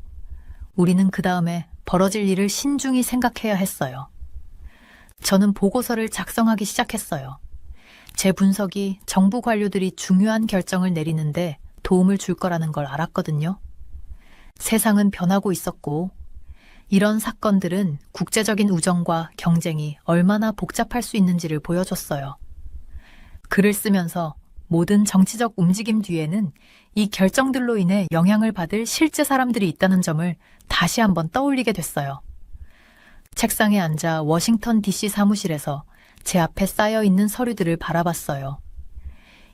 우리는 그 다음에 벌어질 일을 신중히 생각해야 했어요. 저는 보고서를 작성하기 시작했어요. 제 분석이 정부 관료들이 중요한 결정을 내리는데 도움을 줄 거라는 걸 알았거든요. 세상은 변하고 있었고, 이런 사건들은 국제적인 우정과 경쟁이 얼마나 복잡할 수 있는지를 보여줬어요. 글을 쓰면서 모든 정치적 움직임 뒤에는 이 결정들로 인해 영향을 받을 실제 사람들이 있다는 점을 다시 한번 떠올리게 됐어요. 책상에 앉아 워싱턴 DC 사무실에서 제 앞에 쌓여 있는 서류들을 바라봤어요.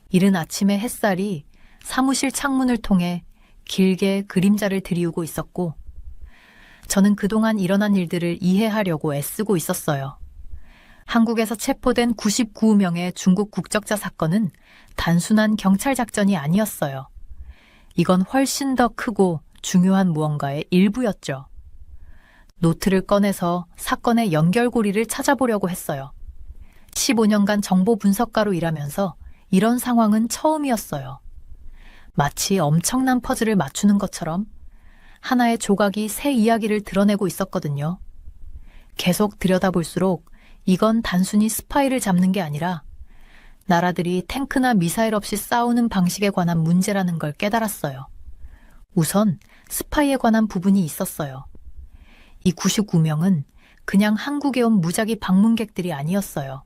이른 아침의 햇살이 사무실 창문을 통해 길게 그림자를 들이우고 있었고, 저는 그동안 일어난 일들을 이해하려고 애쓰고 있었어요. 한국에서 체포된 99명의 중국 국적자 사건은 단순한 경찰 작전이 아니었어요. 이건 훨씬 더 크고 중요한 무언가의 일부였죠. 노트를 꺼내서 사건의 연결고리를 찾아보려고 했어요. 15년간 정보 분석가로 일하면서 이런 상황은 처음이었어요. 마치 엄청난 퍼즐을 맞추는 것처럼 하나의 조각이 새 이야기를 드러내고 있었거든요. 계속 들여다볼수록 이건 단순히 스파이를 잡는 게 아니라 나라들이 탱크나 미사일 없이 싸우는 방식에 관한 문제라는 걸 깨달았어요. 우선 스파이에 관한 부분이 있었어요. 이 99명은 그냥 한국에 온 무작위 방문객들이 아니었어요.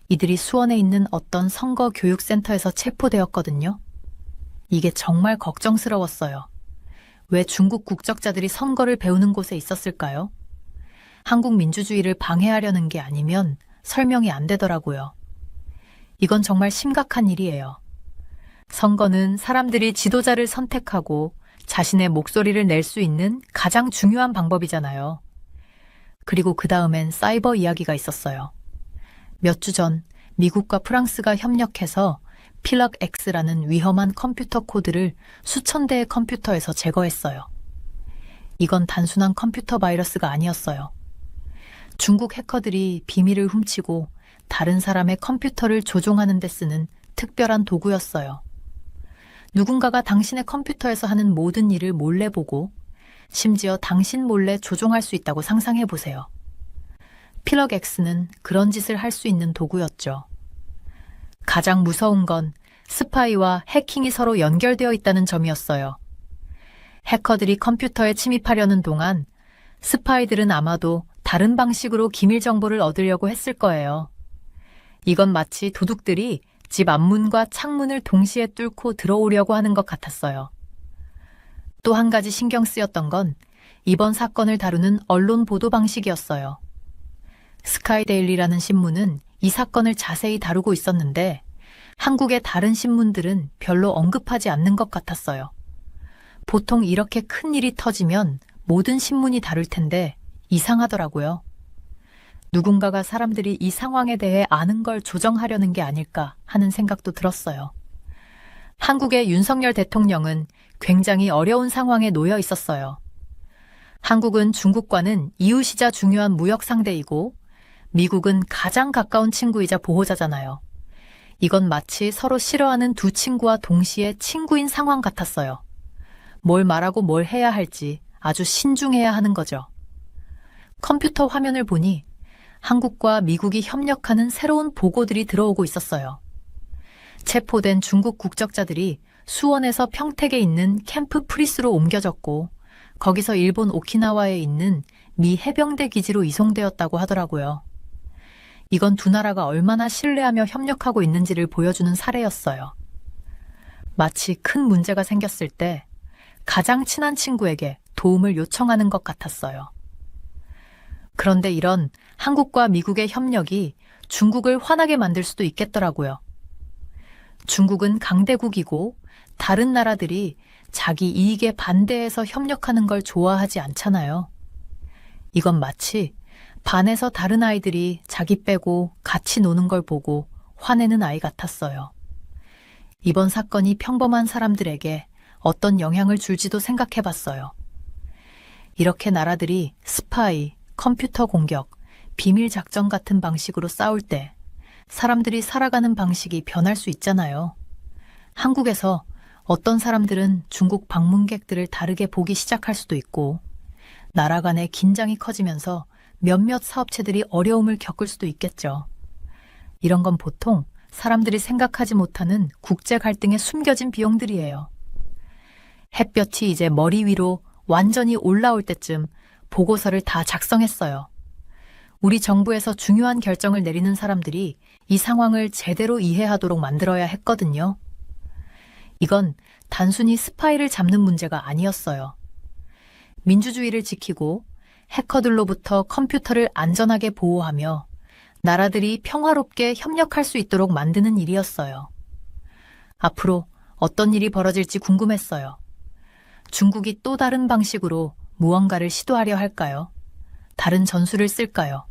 이들이 수원에 있는 어떤 선거 교육센터에서 체포되었거든요. 이게 정말 걱정스러웠어요. 왜 중국 국적자들이 선거를 배우는 곳에 있었을까요? 한국 민주주의를 방해하려는 게 아니면 설명이 안 되더라고요. 이건 정말 심각한 일이에요. 선거는 사람들이 지도자를 선택하고 자신의 목소리를 낼 수 있는 가장 중요한 방법이잖아요. 그리고 그 다음엔 사이버 이야기가 있었어요. 몇 주 전 미국과 프랑스가 협력해서 필럭 X라는 위험한 컴퓨터 코드를 수천 대의 컴퓨터에서 제거했어요. 이건 단순한 컴퓨터 바이러스가 아니었어요. 중국 해커들이 비밀을 훔치고 다른 사람의 컴퓨터를 조종하는 데 쓰는 특별한 도구였어요. 누군가가 당신의 컴퓨터에서 하는 모든 일을 몰래 보고 심지어 당신 몰래 조종할 수 있다고 상상해 보세요. 필럭 X는 그런 짓을 할 수 있는 도구였죠. 가장 무서운 건 스파이와 해킹이 서로 연결되어 있다는 점이었어요. 해커들이 컴퓨터에 침입하려는 동안 스파이들은 아마도 다른 방식으로 기밀 정보를 얻으려고 했을 거예요. 이건 마치 도둑들이 집 앞문과 창문을 동시에 뚫고 들어오려고 하는 것 같았어요. 또 한 가지 신경 쓰였던 건 이번 사건을 다루는 언론 보도 방식이었어요. 스카이데일리라는 신문은 이 사건을 자세히 다루고 있었는데 한국의 다른 신문들은 별로 언급하지 않는 것 같았어요. 보통 이렇게 큰 일이 터지면 모든 신문이 다룰 텐데 이상하더라고요. 누군가가 사람들이 이 상황에 대해 아는 걸 조정하려는 게 아닐까 하는 생각도 들었어요. 한국의 윤석열 대통령은 굉장히 어려운 상황에 놓여 있었어요. 한국은 중국과는 이웃이자 중요한 무역 상대이고 미국은 가장 가까운 친구이자 보호자잖아요. 이건 마치 서로 싫어하는 두 친구와 동시에 친구인 상황 같았어요. 뭘 말하고 뭘 해야 할지 아주 신중해야 하는 거죠. 컴퓨터 화면을 보니 한국과 미국이 협력하는 새로운 보고들이 들어오고 있었어요. 체포된 중국 국적자들이 수원에서 평택에 있는 캠프 프리스로 옮겨졌고 거기서 일본 오키나와에 있는 미 해병대 기지로 이송되었다고 하더라고요. 이건 두 나라가 얼마나 신뢰하며 협력하고 있는지를 보여주는 사례였어요. 마치 큰 문제가 생겼을 때 가장 친한 친구에게 도움을 요청하는 것 같았어요. 그런데 이런 한국과 미국의 협력이 중국을 화나게 만들 수도 있겠더라고요. 중국은 강대국이고 다른 나라들이 자기 이익에 반대해서 협력하는 걸 좋아하지 않잖아요. 이건 마치 반에서 다른 아이들이 자기 빼고 같이 노는 걸 보고 화내는 아이 같았어요. 이번 사건이 평범한 사람들에게 어떤 영향을 줄지도 생각해 봤어요. 이렇게 나라들이 스파이, 컴퓨터 공격, 비밀 작전 같은 방식으로 싸울 때 사람들이 살아가는 방식이 변할 수 있잖아요. 한국에서 어떤 사람들은 중국 방문객들을 다르게 보기 시작할 수도 있고 나라 간의 긴장이 커지면서 몇몇 사업체들이 어려움을 겪을 수도 있겠죠. 이런 건 보통 사람들이 생각하지 못하는 국제 갈등에 숨겨진 비용들이에요. 햇볕이 이제 머리 위로 완전히 올라올 때쯤 보고서를 다 작성했어요. 우리 정부에서 중요한 결정을 내리는 사람들이 이 상황을 제대로 이해하도록 만들어야 했거든요. 이건 단순히 스파이를 잡는 문제가 아니었어요. 민주주의를 지키고 해커들로부터 컴퓨터를 안전하게 보호하며 나라들이 평화롭게 협력할 수 있도록 만드는 일이었어요. 앞으로 어떤 일이 벌어질지 궁금했어요. 중국이 또 다른 방식으로 무언가를 시도하려 할까요? 다른 전술을 쓸까요?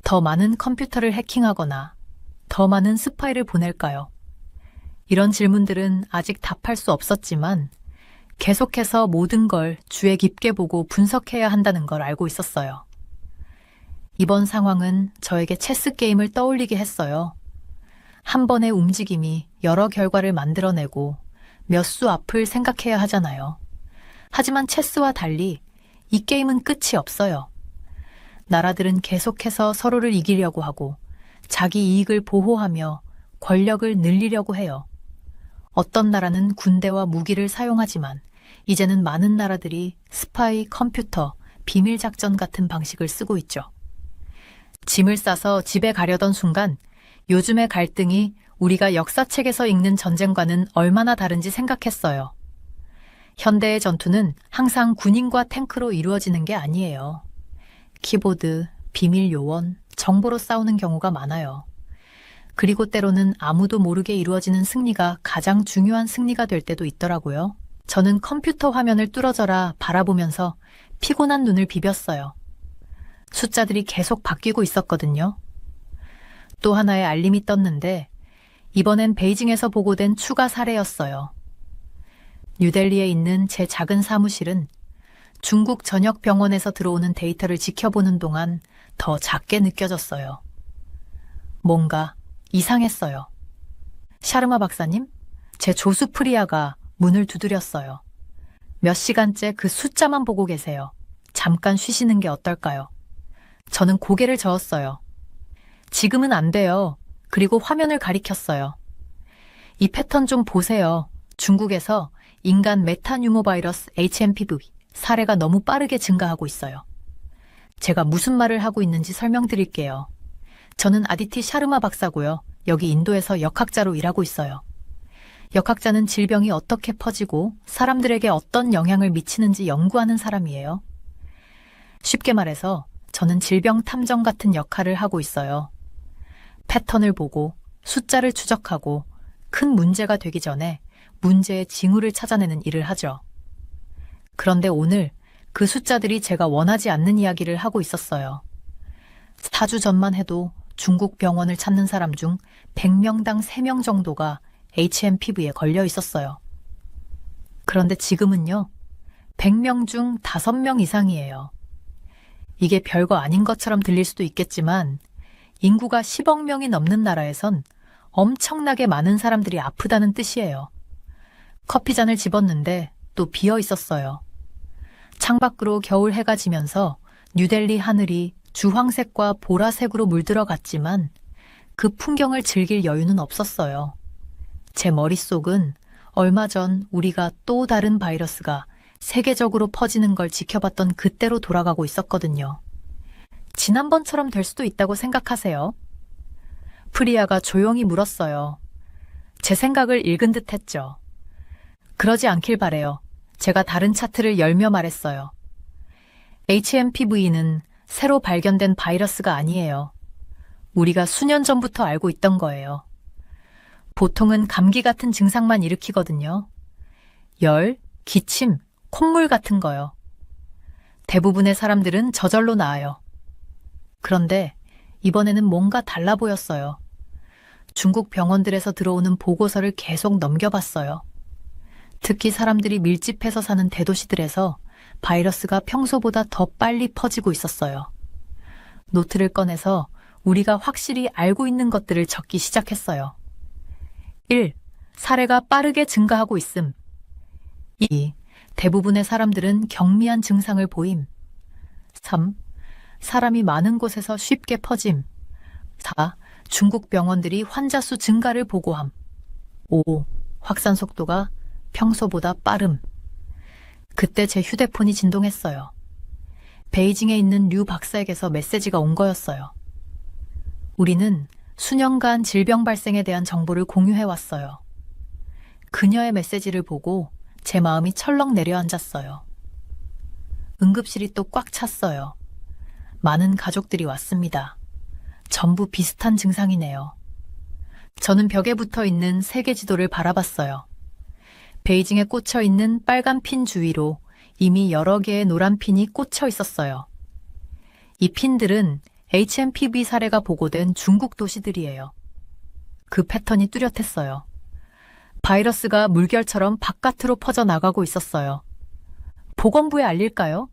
더 많은 컴퓨터를 해킹하거나 더 많은 스파이를 보낼까요? 이런 질문들은 아직 답할 수 없었지만 계속해서 모든 걸 주의 깊게 보고 분석해야 한다는 걸 알고 있었어요. 이번 상황은 저에게 체스 게임을 떠올리게 했어요. 한 번의 움직임이 여러 결과를 만들어내고 몇 수 앞을 생각해야 하잖아요. 하지만 체스와 달리 이 게임은 끝이 없어요. 나라들은 계속해서 서로를 이기려고 하고 자기 이익을 보호하며 권력을 늘리려고 해요. 어떤 나라는 군대와 무기를 사용하지만 이제는 많은 나라들이 스파이, 컴퓨터, 비밀 작전 같은 방식을 쓰고 있죠. 짐을 싸서 집에 가려던 순간 요즘의 갈등이 우리가 역사책에서 읽는 전쟁과는 얼마나 다른지 생각했어요. 현대의 전투는 항상 군인과 탱크로 이루어지는 게 아니에요. 키보드, 비밀 요원, 정보로 싸우는 경우가 많아요. 그리고 때로는 아무도 모르게 이루어지는 승리가 가장 중요한 승리가 될 때도 있더라고요. 저는 컴퓨터 화면을 뚫어져라 바라보면서 피곤한 눈을 비볐어요. 숫자들이 계속 바뀌고 있었거든요. 또 하나의 알림이 떴는데 이번엔 베이징에서 보고된 추가 사례였어요. 뉴델리에 있는 제 작은 사무실은 중국 전역 병원에서 들어오는 데이터를 지켜보는 동안 더 작게 느껴졌어요. 뭔가 이상했어요. 샤르마 박사님, 제 조수 프리아가 문을 두드렸어요. 몇 시간째 그 숫자만 보고 계세요. 잠깐 쉬시는 게 어떨까요? 저는 고개를 저었어요. 지금은 안 돼요. 그리고 화면을 가리켰어요. 이 패턴 좀 보세요. 중국에서 인간 메타뉴모바이러스 HMPV 사례가 너무 빠르게 증가하고 있어요. 제가 무슨 말을 하고 있는지 설명드릴게요. 저는 아디티 샤르마 박사고요. 여기 인도에서 역학자로 일하고 있어요. 역학자는 질병이 어떻게 퍼지고 사람들에게 어떤 영향을 미치는지 연구하는 사람이에요. 쉽게 말해서 저는 질병 탐정 같은 역할을 하고 있어요. 패턴을 보고 숫자를 추적하고 큰 문제가 되기 전에 문제의 징후를 찾아내는 일을 하죠. 그런데 오늘 그 숫자들이 제가 원하지 않는 이야기를 하고 있었어요. 4주 전만 해도 중국 병원을 찾는 사람 중 100명당 3명 정도가 HMPV에 걸려 있었어요. 그런데 지금은요, 100명 중 5명 이상이에요. 이게 별거 아닌 것처럼 들릴 수도 있겠지만 인구가 10억 명이 넘는 나라에선 엄청나게 많은 사람들이 아프다는 뜻이에요. 커피잔을 집었는데 또 비어 있었어요. 창밖으로 겨울 해가 지면서 뉴델리 하늘이 주황색과 보라색으로 물들어 갔지만 그 풍경을 즐길 여유는 없었어요. 제 머릿속은 얼마 전 우리가 또 다른 바이러스가 세계적으로 퍼지는 걸 지켜봤던 그때로 돌아가고 있었거든요. 지난번처럼 될 수도 있다고 생각하세요? 프리아가 조용히 물었어요. 제 생각을 읽은 듯 했죠. 그러지 않길 바래요. 제가 다른 차트를 열며 말했어요. HMPV는 새로 발견된 바이러스가 아니에요. 우리가 수년 전부터 알고 있던 거예요. 보통은 감기 같은 증상만 일으키거든요. 열, 기침, 콧물 같은 거요. 대부분의 사람들은 저절로 나아요. 그런데 이번에는 뭔가 달라 보였어요. 중국 병원들에서 들어오는 보고서를 계속 넘겨봤어요. 특히 사람들이 밀집해서 사는 대도시들에서 바이러스가 평소보다 더 빨리 퍼지고 있었어요. 노트를 꺼내서 우리가 확실히 알고 있는 것들을 적기 시작했어요. 1. 사례가 빠르게 증가하고 있음. 2. 대부분의 사람들은 경미한 증상을 보임. 3. 사람이 많은 곳에서 쉽게 퍼짐. 4. 중국 병원들이 환자 수 증가를 보고함. 5. 확산 속도가 평소보다 빠름. 그때 제 휴대폰이 진동했어요. 베이징에 있는 류 박사에게서 메시지가 온 거였어요. 우리는 수년간 질병 발생에 대한 정보를 공유해왔어요. 그녀의 메시지를 보고 제 마음이 철렁 내려앉았어요. 응급실이 또 꽉 찼어요. 많은 가족들이 왔습니다. 전부 비슷한 증상이네요. 저는 벽에 붙어 있는 세계 지도를 바라봤어요. 베이징에 꽂혀 있는 빨간 핀 주위로 이미 여러 개의 노란 핀이 꽂혀 있었어요. 이 핀들은 HMPV 사례가 보고된 중국 도시들이에요. 그 패턴이 뚜렷했어요. 바이러스가 물결처럼 바깥으로 퍼져나가고 있었어요. 보건부에 알릴까요?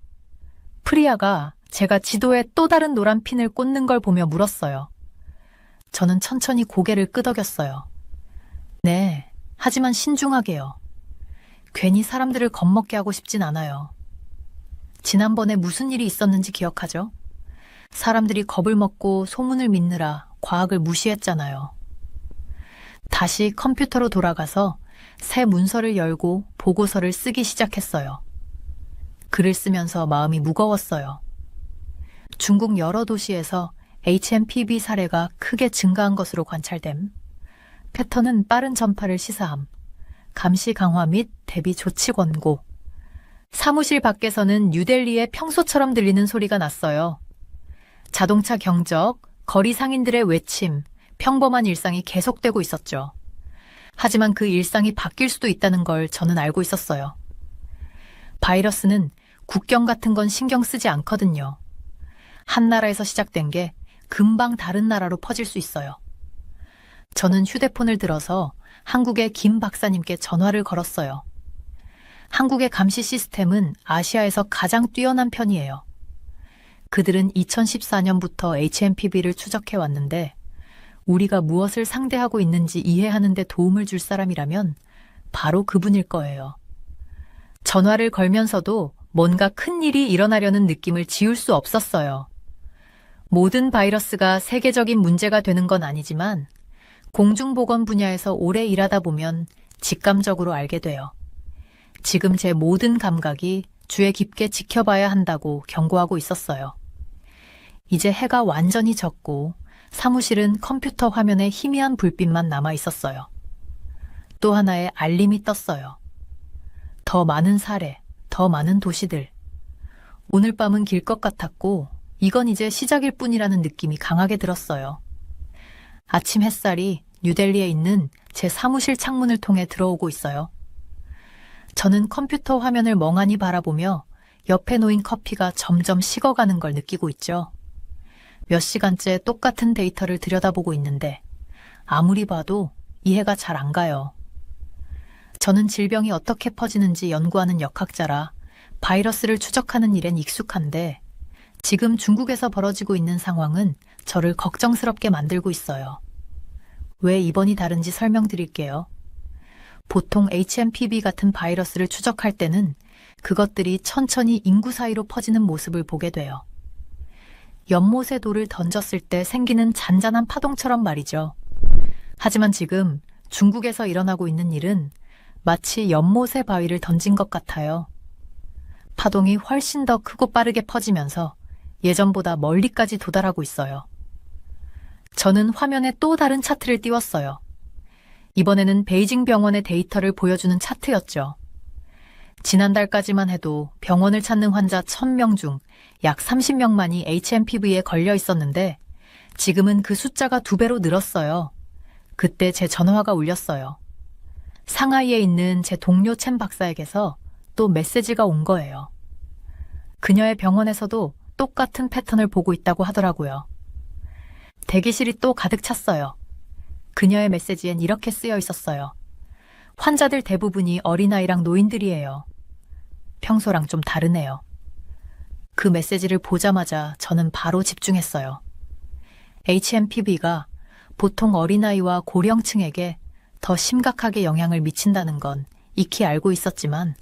프리아가 제가 지도에 또 다른 노란 핀을 꽂는 걸 보며 물었어요. 저는 천천히 고개를 끄덕였어요. 네, 하지만 신중하게요. 괜히 사람들을 겁먹게 하고 싶진 않아요. 지난번에 무슨 일이 있었는지 기억하죠? 사람들이 겁을 먹고 소문을 믿느라 과학을 무시했잖아요. 다시 컴퓨터로 돌아가서 새 문서를 열고 보고서를 쓰기 시작했어요. 글을 쓰면서 마음이 무거웠어요. 중국 여러 도시에서 HMPV 사례가 크게 증가한 것으로 관찰됨. 패턴은 빠른 전파를 시사함. 감시 강화 및 대비 조치 권고. 사무실 밖에서는 뉴델리의 평소처럼 들리는 소리가 났어요. 자동차 경적, 거리 상인들의 외침, 평범한 일상이 계속되고 있었죠. 하지만 그 일상이 바뀔 수도 있다는 걸 저는 알고 있었어요. 바이러스는 국경 같은 건 신경 쓰지 않거든요. 한 나라에서 시작된 게 금방 다른 나라로 퍼질 수 있어요. 저는 휴대폰을 들어서 한국의 김 박사님께 전화를 걸었어요. 한국의 감시 시스템은 아시아에서 가장 뛰어난 편이에요. 그들은 2014년부터 HMPV를 추적해 왔는데 우리가 무엇을 상대하고 있는지 이해하는 데 도움을 줄 사람이라면 바로 그분일 거예요. 전화를 걸면서도 뭔가 큰 일이 일어나려는 느낌을 지울 수 없었어요. 모든 바이러스가 세계적인 문제가 되는 건 아니지만 공중보건 분야에서 오래 일하다 보면 직감적으로 알게 돼요. 지금 제 모든 감각이 주의 깊게 지켜봐야 한다고 경고하고 있었어요. 이제 해가 완전히 졌고 사무실은 컴퓨터 화면에 희미한 불빛만 남아 있었어요. 또 하나의 알림이 떴어요. 더 많은 사례, 더 많은 도시들. 오늘 밤은 길 것 같았고 이건 이제 시작일 뿐이라는 느낌이 강하게 들었어요. 아침 햇살이 뉴델리에 있는 제 사무실 창문을 통해 들어오고 있어요. 저는 컴퓨터 화면을 멍하니 바라보며 옆에 놓인 커피가 점점 식어가는 걸 느끼고 있죠. 몇 시간째 똑같은 데이터를 들여다보고 있는데 아무리 봐도 이해가 잘 안 가요. 저는 질병이 어떻게 퍼지는지 연구하는 역학자라 바이러스를 추적하는 일엔 익숙한데 지금 중국에서 벌어지고 있는 상황은 저를 걱정스럽게 만들고 있어요. 왜 이번이 다른지 설명드릴게요. 보통 HMPV 같은 바이러스를 추적할 때는 그것들이 천천히 인구 사이로 퍼지는 모습을 보게 돼요. 연못에 돌을 던졌을 때 생기는 잔잔한 파동처럼 말이죠. 하지만 지금 중국에서 일어나고 있는 일은 마치 연못에 바위를 던진 것 같아요. 파동이 훨씬 더 크고 빠르게 퍼지면서 예전보다 멀리까지 도달하고 있어요. 저는 화면에 또 다른 차트를 띄웠어요. 이번에는 베이징 병원의 데이터를 보여주는 차트였죠. 지난달까지만 해도 병원을 찾는 환자 1000명 중 약 30명만이 HMPV에 걸려 있었는데 지금은 그 숫자가 2배로 늘었어요. 그때 제 전화가 울렸어요. 상하이에 있는 제 동료 첸 박사에게서 또 메시지가 온 거예요. 그녀의 병원에서도 똑같은 패턴을 보고 있다고 하더라고요. 대기실이 또 가득 찼어요. 그녀의 메시지엔 이렇게 쓰여 있었어요. 환자들 대부분이 어린아이랑 노인들이에요. 평소랑 좀 다르네요. 그 메시지를 보자마자 저는 바로 집중했어요. HMPV가 보통 어린아이와 고령층에게 더 심각하게 영향을 미친다는 건 익히 알고 있었지만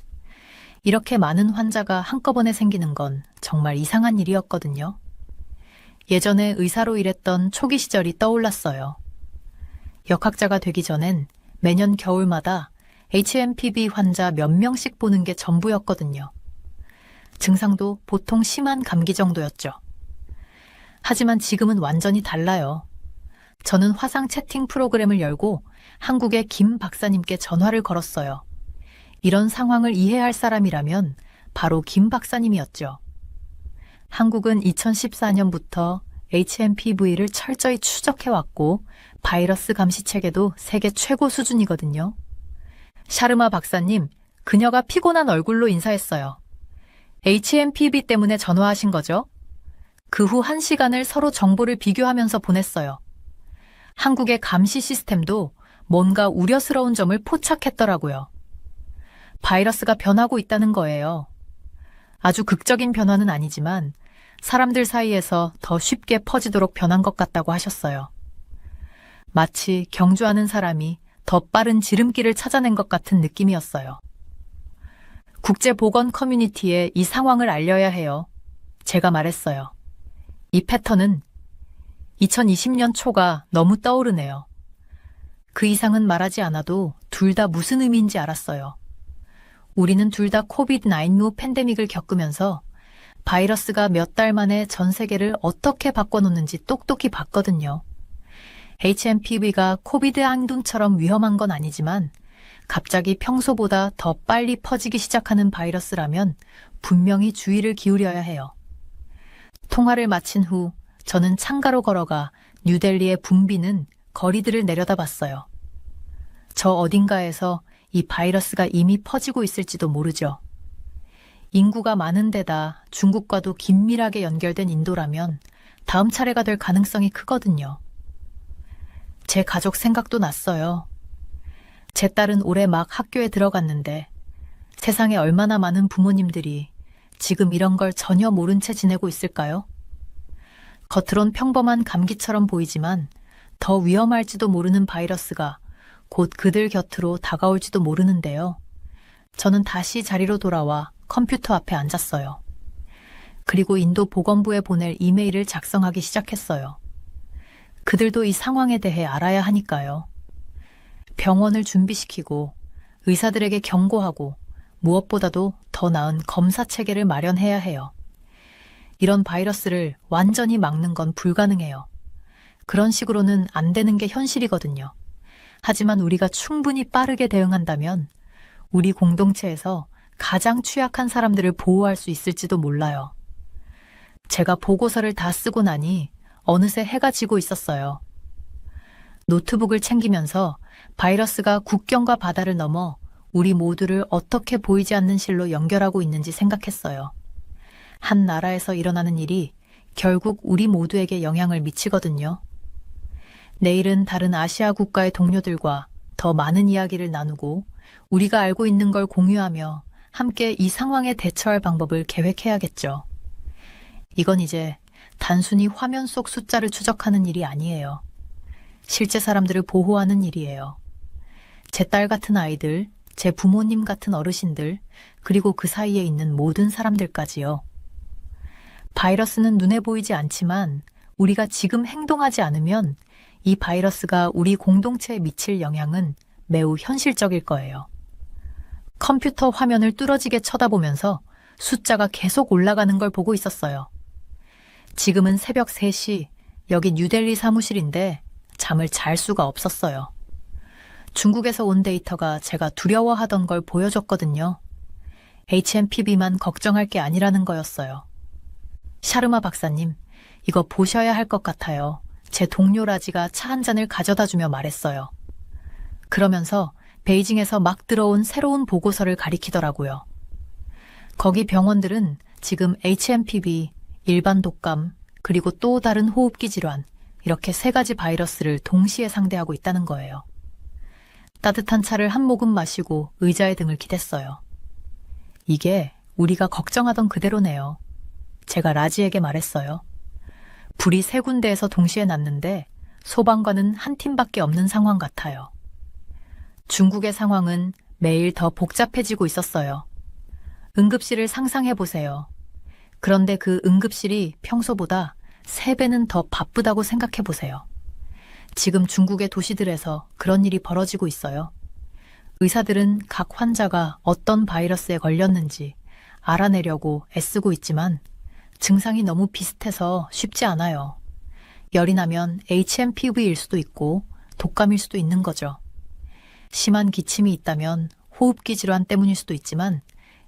이렇게 많은 환자가 한꺼번에 생기는 건 정말 이상한 일이었거든요. 예전에 의사로 일했던 초기 시절이 떠올랐어요. 역학자가 되기 전엔 매년 겨울마다 HMPV 환자 몇 명씩 보는 게 전부였거든요. 증상도 보통 심한 감기 정도였죠. 하지만 지금은 완전히 달라요. 저는 화상 채팅 프로그램을 열고 한국의 김 박사님께 전화를 걸었어요. 이런 상황을 이해할 사람이라면 바로 김 박사님이었죠. 한국은 2014년부터 HMPV를 철저히 추적해왔고 바이러스 감시 체계도 세계 최고 수준이거든요. 샤르마 박사님, 그녀가 피곤한 얼굴로 인사했어요. HMPV 때문에 전화하신 거죠? 그 후 1시간을 서로 정보를 비교하면서 보냈어요. 한국의 감시 시스템도 뭔가 우려스러운 점을 포착했더라고요. 바이러스가 변하고 있다는 거예요. 아주 극적인 변화는 아니지만 사람들 사이에서 더 쉽게 퍼지도록 변한 것 같다고 하셨어요. 마치 경주하는 사람이 더 빠른 지름길을 찾아낸 것 같은 느낌이었어요. 국제보건 커뮤니티에 이 상황을 알려야 해요. 제가 말했어요. 이 패턴은 2020년 초가 너무 떠오르네요. 그 이상은 말하지 않아도 둘 다 무슨 의미인지 알았어요. 우리는 둘 다 코비드-19 팬데믹을 겪으면서 바이러스가 몇 달 만에 전 세계를 어떻게 바꿔놓는지 똑똑히 봤거든요. HMPV가 코비드-19처럼 위험한 건 아니지만 갑자기 평소보다 더 빨리 퍼지기 시작하는 바이러스라면 분명히 주의를 기울여야 해요. 통화를 마친 후 저는 창가로 걸어가 뉴델리의 붐비는 거리들을 내려다봤어요. 저 어딘가에서 이 바이러스가 이미 퍼지고 있을지도 모르죠. 인구가 많은 데다 중국과도 긴밀하게 연결된 인도라면 다음 차례가 될 가능성이 크거든요. 제 가족 생각도 났어요. 제 딸은 올해 막 학교에 들어갔는데 세상에 얼마나 많은 부모님들이 지금 이런 걸 전혀 모른 채 지내고 있을까요? 겉으론 평범한 감기처럼 보이지만 더 위험할지도 모르는 바이러스가 곧 그들 곁으로 다가올지도 모르는데요. 저는 다시 자리로 돌아와 컴퓨터 앞에 앉았어요. 그리고 인도 보건부에 보낼 이메일을 작성하기 시작했어요. 그들도 이 상황에 대해 알아야 하니까요. 병원을 준비시키고 의사들에게 경고하고 무엇보다도 더 나은 검사 체계를 마련해야 해요. 이런 바이러스를 완전히 막는 건 불가능해요. 그런 식으로는 안 되는 게 현실이거든요. 하지만 우리가 충분히 빠르게 대응한다면 우리 공동체에서 가장 취약한 사람들을 보호할 수 있을지도 몰라요. 제가 보고서를 다 쓰고 나니 어느새 해가 지고 있었어요. 노트북을 챙기면서 바이러스가 국경과 바다를 넘어 우리 모두를 어떻게 보이지 않는 실로 연결하고 있는지 생각했어요. 한 나라에서 일어나는 일이 결국 우리 모두에게 영향을 미치거든요. 내일은 다른 아시아 국가의 동료들과 더 많은 이야기를 나누고 우리가 알고 있는 걸 공유하며 함께 이 상황에 대처할 방법을 계획해야겠죠. 이건 이제 단순히 화면 속 숫자를 추적하는 일이 아니에요. 실제 사람들을 보호하는 일이에요. 제 딸 같은 아이들, 제 부모님 같은 어르신들, 그리고 그 사이에 있는 모든 사람들까지요. 바이러스는 눈에 보이지 않지만 우리가 지금 행동하지 않으면 이 바이러스가 우리 공동체에 미칠 영향은 매우 현실적일 거예요. 컴퓨터 화면을 뚫어지게 쳐다보면서 숫자가 계속 올라가는 걸 보고 있었어요. 지금은 새벽 3시, 여기 뉴델리 사무실인데 잠을 잘 수가 없었어요. 중국에서 온 데이터가 제가 두려워하던 걸 보여줬거든요. HMPV만 걱정할 게 아니라는 거였어요. 샤르마 박사님, 이거 보셔야 할 것 같아요. 제 동료 라지가 차 한 잔을 가져다 주며 말했어요. 그러면서 베이징에서 막 들어온 새로운 보고서를 가리키더라고요. 거기 병원들은 지금 HMPV, 일반 독감, 그리고 또 다른 호흡기 질환, 이렇게 3가지 바이러스를 동시에 상대하고 있다는 거예요. 따뜻한 차를 한 모금 마시고 의자에 등을 기댔어요. 이게 우리가 걱정하던 그대로네요. 제가 라지에게 말했어요. 불이 3군데에서 동시에 났는데 소방관은 한 팀밖에 없는 상황 같아요. 중국의 상황은 매일 더 복잡해지고 있었어요. 응급실을 상상해 보세요. 그런데 그 응급실이 평소보다 3배는 더 바쁘다고 생각해 보세요. 지금 중국의 도시들에서 그런 일이 벌어지고 있어요. 의사들은 각 환자가 어떤 바이러스에 걸렸는지 알아내려고 애쓰고 있지만 증상이 너무 비슷해서 쉽지 않아요. 열이 나면 HMPV일 수도 있고 독감일 수도 있는 거죠. 심한 기침이 있다면 호흡기 질환 때문일 수도 있지만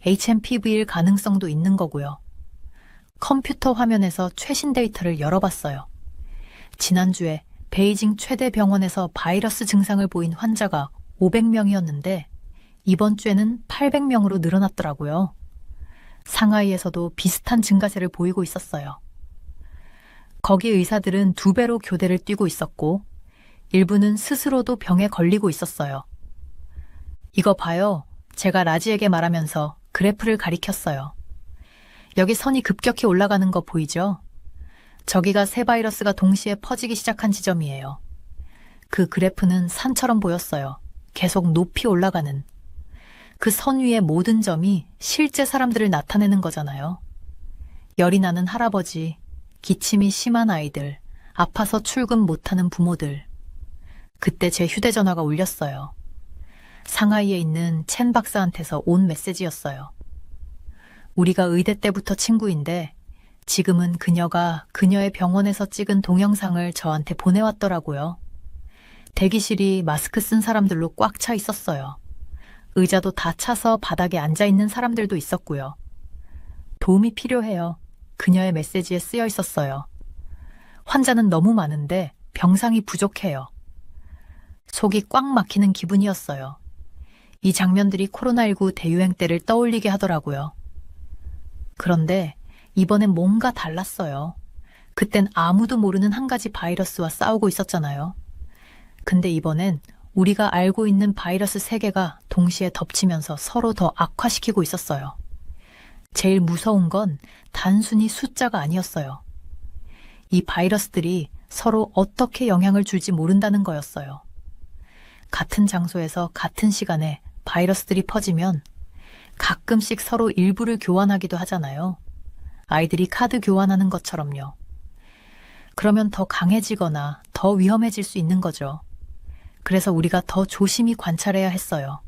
HMPV일 가능성도 있는 거고요. 컴퓨터 화면에서 최신 데이터를 열어봤어요. 지난주에 베이징 최대 병원에서 바이러스 증상을 보인 환자가 500명이었는데 이번 주에는 800명으로 늘어났더라고요. 상하이에서도 비슷한 증가세를 보이고 있었어요. 거기 의사들은 2배로 교대를 뛰고 있었고 일부는 스스로도 병에 걸리고 있었어요. 이거 봐요. 제가 라지에게 말하면서 그래프를 가리켰어요. 여기 선이 급격히 올라가는 거 보이죠? 저기가 새 바이러스가 동시에 퍼지기 시작한 지점이에요. 그 그래프는 산처럼 보였어요. 계속 높이 올라가는. 그 선 위의 모든 점이 실제 사람들을 나타내는 거잖아요. 열이 나는 할아버지, 기침이 심한 아이들, 아파서 출근 못하는 부모들. 그때 제 휴대전화가 울렸어요. 상하이에 있는 첸 박사한테서 온 메시지였어요. 우리가 의대 때부터 친구인데 지금은 그녀가 그녀의 병원에서 찍은 동영상을 저한테 보내왔더라고요. 대기실이 마스크 쓴 사람들로 꽉 차 있었어요. 의자도 다 차서 바닥에 앉아있는 사람들도 있었고요. 도움이 필요해요. 그녀의 메시지에 쓰여 있었어요. 환자는 너무 많은데 병상이 부족해요. 속이 꽉 막히는 기분이었어요. 이 장면들이 코로나19 대유행 때를 떠올리게 하더라고요. 그런데 이번엔 뭔가 달랐어요. 그땐 아무도 모르는 한 가지 바이러스와 싸우고 있었잖아요. 근데 이번엔 우리가 알고 있는 바이러스 3개가 동시에 덮치면서 서로 더 악화시키고 있었어요. 제일 무서운 건 단순히 숫자가 아니었어요. 이 바이러스들이 서로 어떻게 영향을 줄지 모른다는 거였어요. 같은 장소에서 같은 시간에 바이러스들이 퍼지면 가끔씩 서로 일부를 교환하기도 하잖아요. 아이들이 카드 교환하는 것처럼요. 그러면 더 강해지거나 더 위험해질 수 있는 거죠. 그래서 우리가 더 조심히 관찰해야 했어요.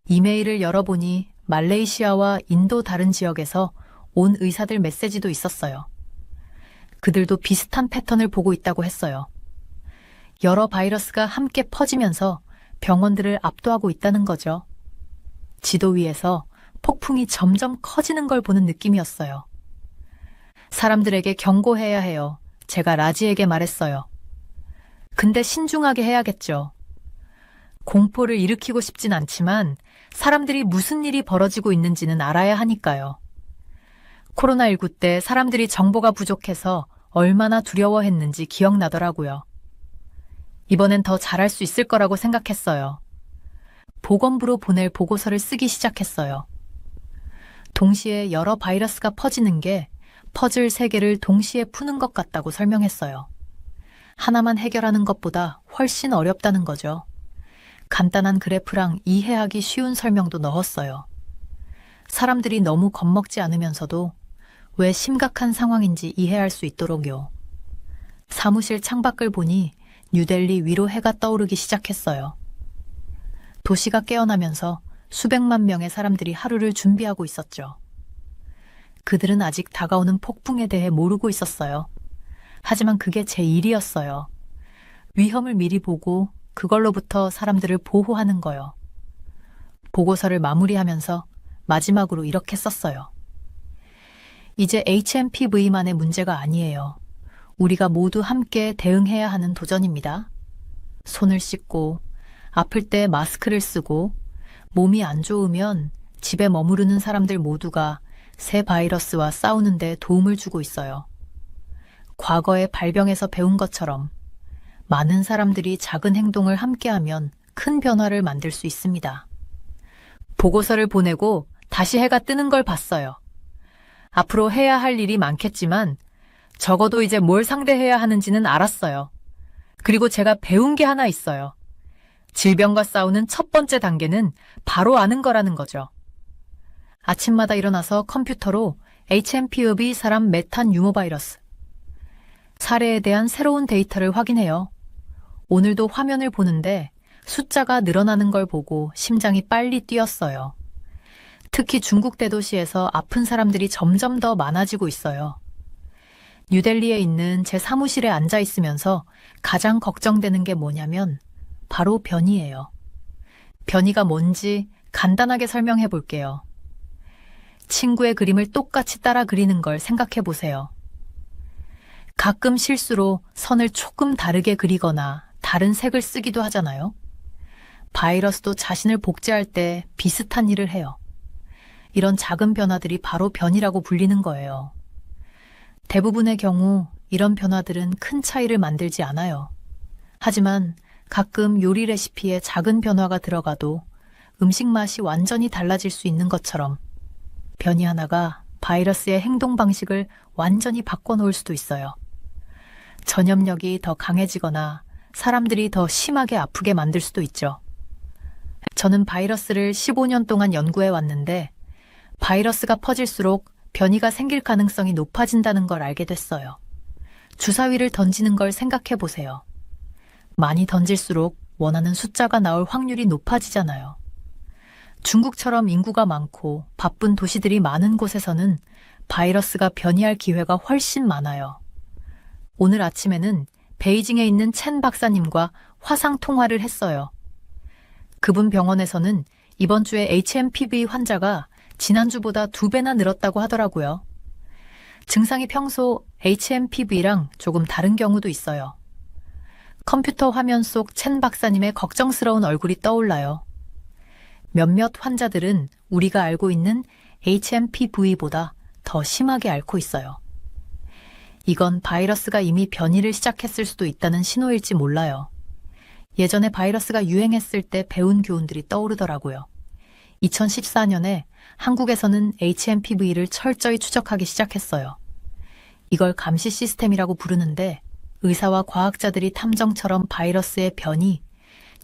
이메일을 열어보니 말레이시아와 인도 다른 지역에서 온 의사들 메시지도 있었어요. 그들도 비슷한 패턴을 보고 있다고 했어요. 여러 바이러스가 함께 퍼지면서 병원들을 압도하고 있다는 거죠. 지도 위에서 폭풍이 점점 커지는 걸 보는 느낌이었어요. 사람들에게 경고해야 해요. 제가 라지에게 말했어요. 근데 신중하게 해야겠죠. 공포를 일으키고 싶진 않지만 사람들이 무슨 일이 벌어지고 있는지는 알아야 하니까요. 코로나19 때 사람들이 정보가 부족해서 얼마나 두려워했는지 기억나더라고요. 이번엔 더 잘할 수 있을 거라고 생각했어요. 보건부로 보낼 보고서를 쓰기 시작했어요. 동시에 여러 바이러스가 퍼지는 게 퍼즐 3개를 동시에 푸는 것 같다고 설명했어요. 하나만 해결하는 것보다 훨씬 어렵다는 거죠. 간단한 그래프랑 이해하기 쉬운 설명도 넣었어요. 사람들이 너무 겁먹지 않으면서도 왜 심각한 상황인지 이해할 수 있도록요. 사무실 창밖을 보니 뉴델리 위로 해가 떠오르기 시작했어요. 도시가 깨어나면서 수백만 명의 사람들이 하루를 준비하고 있었죠. 그들은 아직 다가오는 폭풍에 대해 모르고 있었어요. 하지만 그게 제 일이었어요. 위험을 미리 보고 그걸로부터 사람들을 보호하는 거요. 보고서를 마무리하면서 마지막으로 이렇게 썼어요. 이제 HMPV만의 문제가 아니에요. 우리가 모두 함께 대응해야 하는 도전입니다. 손을 씻고, 아플 때 마스크를 쓰고, 몸이 안 좋으면 집에 머무르는 사람들 모두가 새 바이러스와 싸우는 데 도움을 주고 있어요. 과거의 발병에서 배운 것처럼 많은 사람들이 작은 행동을 함께하면 큰 변화를 만들 수 있습니다. 보고서를 보내고 다시 해가 뜨는 걸 봤어요. 앞으로 해야 할 일이 많겠지만 적어도 이제 뭘 상대해야 하는지는 알았어요. 그리고 제가 배운 게 하나 있어요. 질병과 싸우는 첫 번째 단계는 바로 아는 거라는 거죠. 아침마다 일어나서 컴퓨터로 HMPV 사람 메탄 유모바이러스 사례에 대한 새로운 데이터를 확인해요. 오늘도 화면을 보는데 숫자가 늘어나는 걸 보고 심장이 빨리 뛰었어요. 특히 중국 대도시에서 아픈 사람들이 점점 더 많아지고 있어요. 뉴델리에 있는 제 사무실에 앉아 있으면서 가장 걱정되는 게 뭐냐면 바로 변이예요. 변이가 뭔지 간단하게 설명해 볼게요. 친구의 그림을 똑같이 따라 그리는 걸 생각해 보세요. 가끔 실수로 선을 조금 다르게 그리거나 다른 색을 쓰기도 하잖아요. 바이러스도 자신을 복제할 때 비슷한 일을 해요. 이런 작은 변화들이 바로 변이라고 불리는 거예요. 대부분의 경우 이런 변화들은 큰 차이를 만들지 않아요. 하지만 가끔 요리 레시피에 작은 변화가 들어가도 음식 맛이 완전히 달라질 수 있는 것처럼 변이 하나가 바이러스의 행동 방식을 완전히 바꿔놓을 수도 있어요. 전염력이 더 강해지거나 사람들이 더 심하게 아프게 만들 수도 있죠. 저는 바이러스를 15년 동안 연구해 왔는데 바이러스가 퍼질수록 변이가 생길 가능성이 높아진다는 걸 알게 됐어요. 주사위를 던지는 걸 생각해 보세요. 많이 던질수록 원하는 숫자가 나올 확률이 높아지잖아요. 중국처럼 인구가 많고 바쁜 도시들이 많은 곳에서는 바이러스가 변이할 기회가 훨씬 많아요. 오늘 아침에는 베이징에 있는 첸 박사님과 화상 통화를 했어요. 그분 병원에서는 이번 주에 HMPV 환자가 지난주보다 2배나 늘었다고 하더라고요. 증상이 평소 HMPV랑 조금 다른 경우도 있어요. 컴퓨터 화면 속 첸 박사님의 걱정스러운 얼굴이 떠올라요. 몇몇 환자들은 우리가 알고 있는 HMPV보다 더 심하게 앓고 있어요. 이건 바이러스가 이미 변이를 시작했을 수도 있다는 신호일지 몰라요. 예전에 바이러스가 유행했을 때 배운 교훈들이 떠오르더라고요. 2014년에 한국에서는 HMPV를 철저히 추적하기 시작했어요. 이걸 감시 시스템이라고 부르는데 의사와 과학자들이 탐정처럼 바이러스의 변이,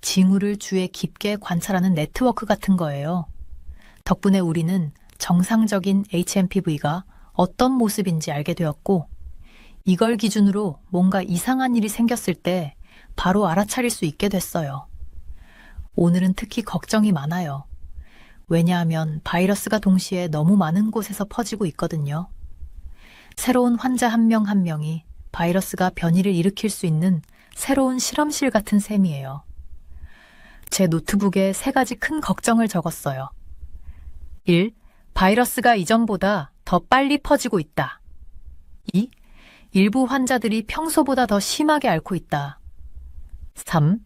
징후를 주에 깊게 관찰하는 네트워크 같은 거예요. 덕분에 우리는 정상적인 HMPV가 어떤 모습인지 알게 되었고 이걸 기준으로 뭔가 이상한 일이 생겼을 때 바로 알아차릴 수 있게 됐어요. 오늘은 특히 걱정이 많아요. 왜냐하면 바이러스가 동시에 너무 많은 곳에서 퍼지고 있거든요. 새로운 환자 한 명 한 명이 바이러스가 변이를 일으킬 수 있는 새로운 실험실 같은 셈이에요. 제 노트북에 3가지 큰 걱정을 적었어요. 1. 바이러스가 이전보다 더 빨리 퍼지고 있다. 2. 일부 환자들이 평소보다 더 심하게 앓고 있다. 3.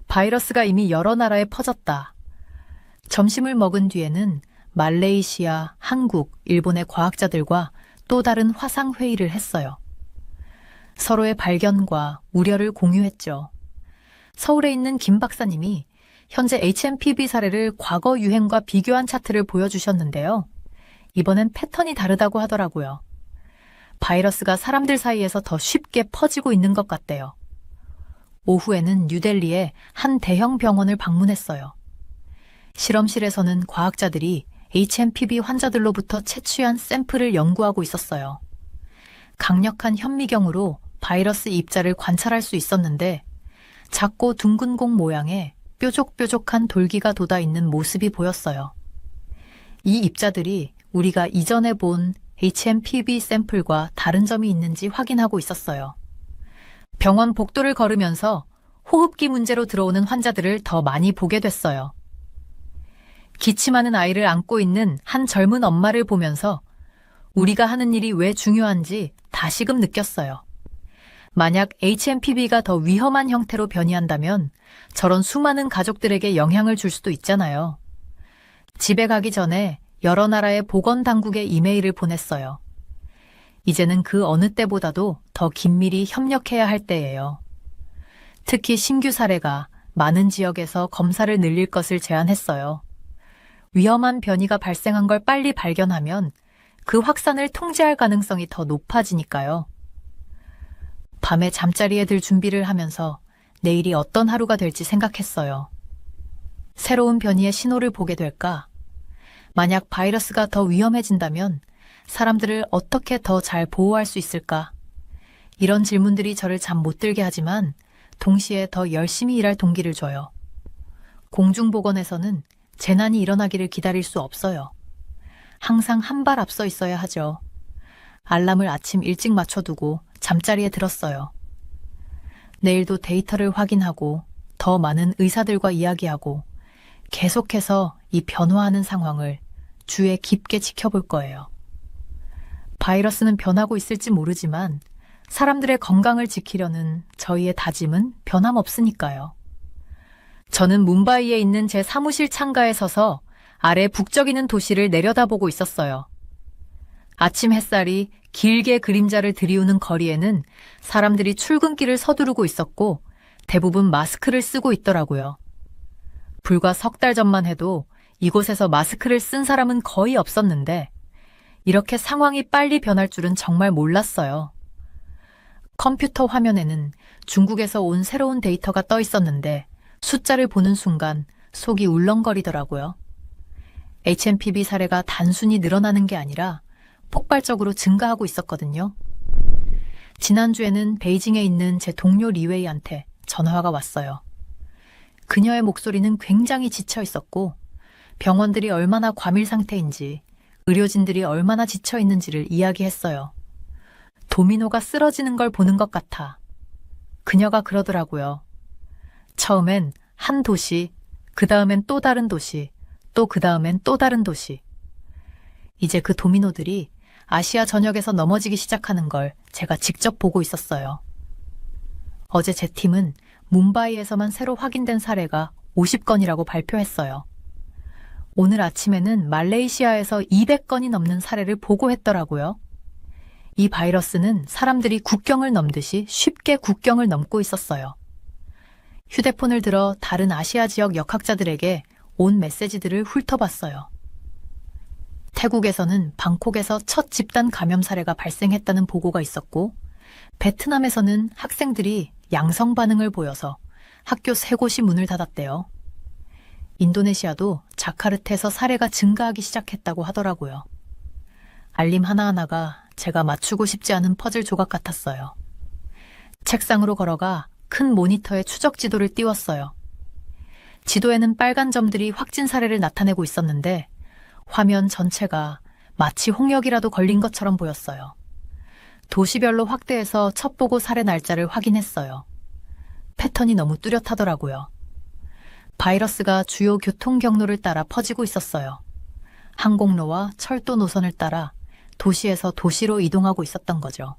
바이러스가 이미 여러 나라에 퍼졌다. 점심을 먹은 뒤에는 말레이시아, 한국, 일본의 과학자들과 또 다른 화상회의를 했어요. 서로의 발견과 우려를 공유했죠. 서울에 있는 김 박사님이 현재 HMPV 사례를 과거 유행과 비교한 차트를 보여주셨는데요. 이번엔 패턴이 다르다고 하더라고요. 바이러스가 사람들 사이에서 더 쉽게 퍼지고 있는 것 같대요. 오후에는 뉴델리의 한 대형 병원을 방문했어요. 실험실에서는 과학자들이 HMPV 환자들로부터 채취한 샘플을 연구하고 있었어요. 강력한 현미경으로 바이러스 입자를 관찰할 수 있었는데 작고 둥근 공 모양의 뾰족뾰족한 돌기가 돋아 있는 모습이 보였어요. 이 입자들이 우리가 이전에 본 HMPV 샘플과 다른 점이 있는지 확인하고 있었어요. 병원 복도를 걸으면서 호흡기 문제로 들어오는 환자들을 더 많이 보게 됐어요. 기침하는 아이를 안고 있는 한 젊은 엄마를 보면서 우리가 하는 일이 왜 중요한지 다시금 느꼈어요. 만약 HMPV가 더 위험한 형태로 변이한다면 저런 수많은 가족들에게 영향을 줄 수도 있잖아요. 집에 가기 전에 여러 나라의 보건당국에 이메일을 보냈어요. 이제는 그 어느 때보다도 더 긴밀히 협력해야 할 때예요. 특히 신규 사례가 많은 지역에서 검사를 늘릴 것을 제안했어요. 위험한 변이가 발생한 걸 빨리 발견하면 그 확산을 통제할 가능성이 더 높아지니까요. 밤에 잠자리에 들 준비를 하면서 내일이 어떤 하루가 될지 생각했어요. 새로운 변이의 신호를 보게 될까? 만약 바이러스가 더 위험해진다면 사람들을 어떻게 더 잘 보호할 수 있을까? 이런 질문들이 저를 잠 못 들게 하지만 동시에 더 열심히 일할 동기를 줘요. 공중보건에서는 재난이 일어나기를 기다릴 수 없어요. 항상 한 발 앞서 있어야 하죠. 알람을 아침 일찍 맞춰두고 잠자리에 들었어요. 내일도 데이터를 확인하고 더 많은 의사들과 이야기하고 계속해서 이 변화하는 상황을 주의 깊게 지켜볼 거예요. 바이러스는 변하고 있을지 모르지만 사람들의 건강을 지키려는 저희의 다짐은 변함없으니까요. 저는 뭄바이에 있는 제 사무실 창가에 서서 아래 북적이는 도시를 내려다보고 있었어요. 아침 햇살이 길게 그림자를 들이우는 거리에는 사람들이 출근길을 서두르고 있었고 대부분 마스크를 쓰고 있더라고요. 불과 석 달 전만 해도 이곳에서 마스크를 쓴 사람은 거의 없었는데 이렇게 상황이 빨리 변할 줄은 정말 몰랐어요. 컴퓨터 화면에는 중국에서 온 새로운 데이터가 떠 있었는데 숫자를 보는 순간 속이 울렁거리더라고요. HMPV 사례가 단순히 늘어나는 게 아니라 폭발적으로 증가하고 있었거든요. 지난주에는 베이징에 있는 제 동료 리웨이한테 전화가 왔어요. 그녀의 목소리는 굉장히 지쳐 있었고 병원들이 얼마나 과밀 상태인지 의료진들이 얼마나 지쳐 있는지를 이야기했어요. 도미노가 쓰러지는 걸 보는 것 같아. 그녀가 그러더라고요. 처음엔 한 도시, 그 다음엔 또 다른 도시, 또 그 다음엔 또 다른 도시. 이제 그 도미노들이 아시아 전역에서 넘어지기 시작하는 걸 제가 직접 보고 있었어요. 어제 제 팀은 뭄바이에서만 새로 확인된 사례가 50건이라고 발표했어요. 오늘 아침에는 말레이시아에서 200건이 넘는 사례를 보고했더라고요. 이 바이러스는 사람들이 국경을 넘듯이 쉽게 국경을 넘고 있었어요. 휴대폰을 들어 다른 아시아 지역 역학자들에게 온 메시지들을 훑어봤어요. 태국에서는 방콕에서 첫 집단 감염 사례가 발생했다는 보고가 있었고 베트남에서는 학생들이 양성 반응을 보여서 학교 3곳이 문을 닫았대요. 인도네시아도 자카르타에서 사례가 증가하기 시작했다고 하더라고요. 알림 하나하나가 제가 맞추고 싶지 않은 퍼즐 조각 같았어요. 책상으로 걸어가 큰 모니터에 추적 지도를 띄웠어요. 지도에는 빨간 점들이 확진 사례를 나타내고 있었는데 화면 전체가 마치 홍역이라도 걸린 것처럼 보였어요. 도시별로 확대해서 첫 보고 사례 날짜를 확인했어요. 패턴이 너무 뚜렷하더라고요. 바이러스가 주요 교통 경로를 따라 퍼지고 있었어요. 항공로와 철도 노선을 따라 도시에서 도시로 이동하고 있었던 거죠.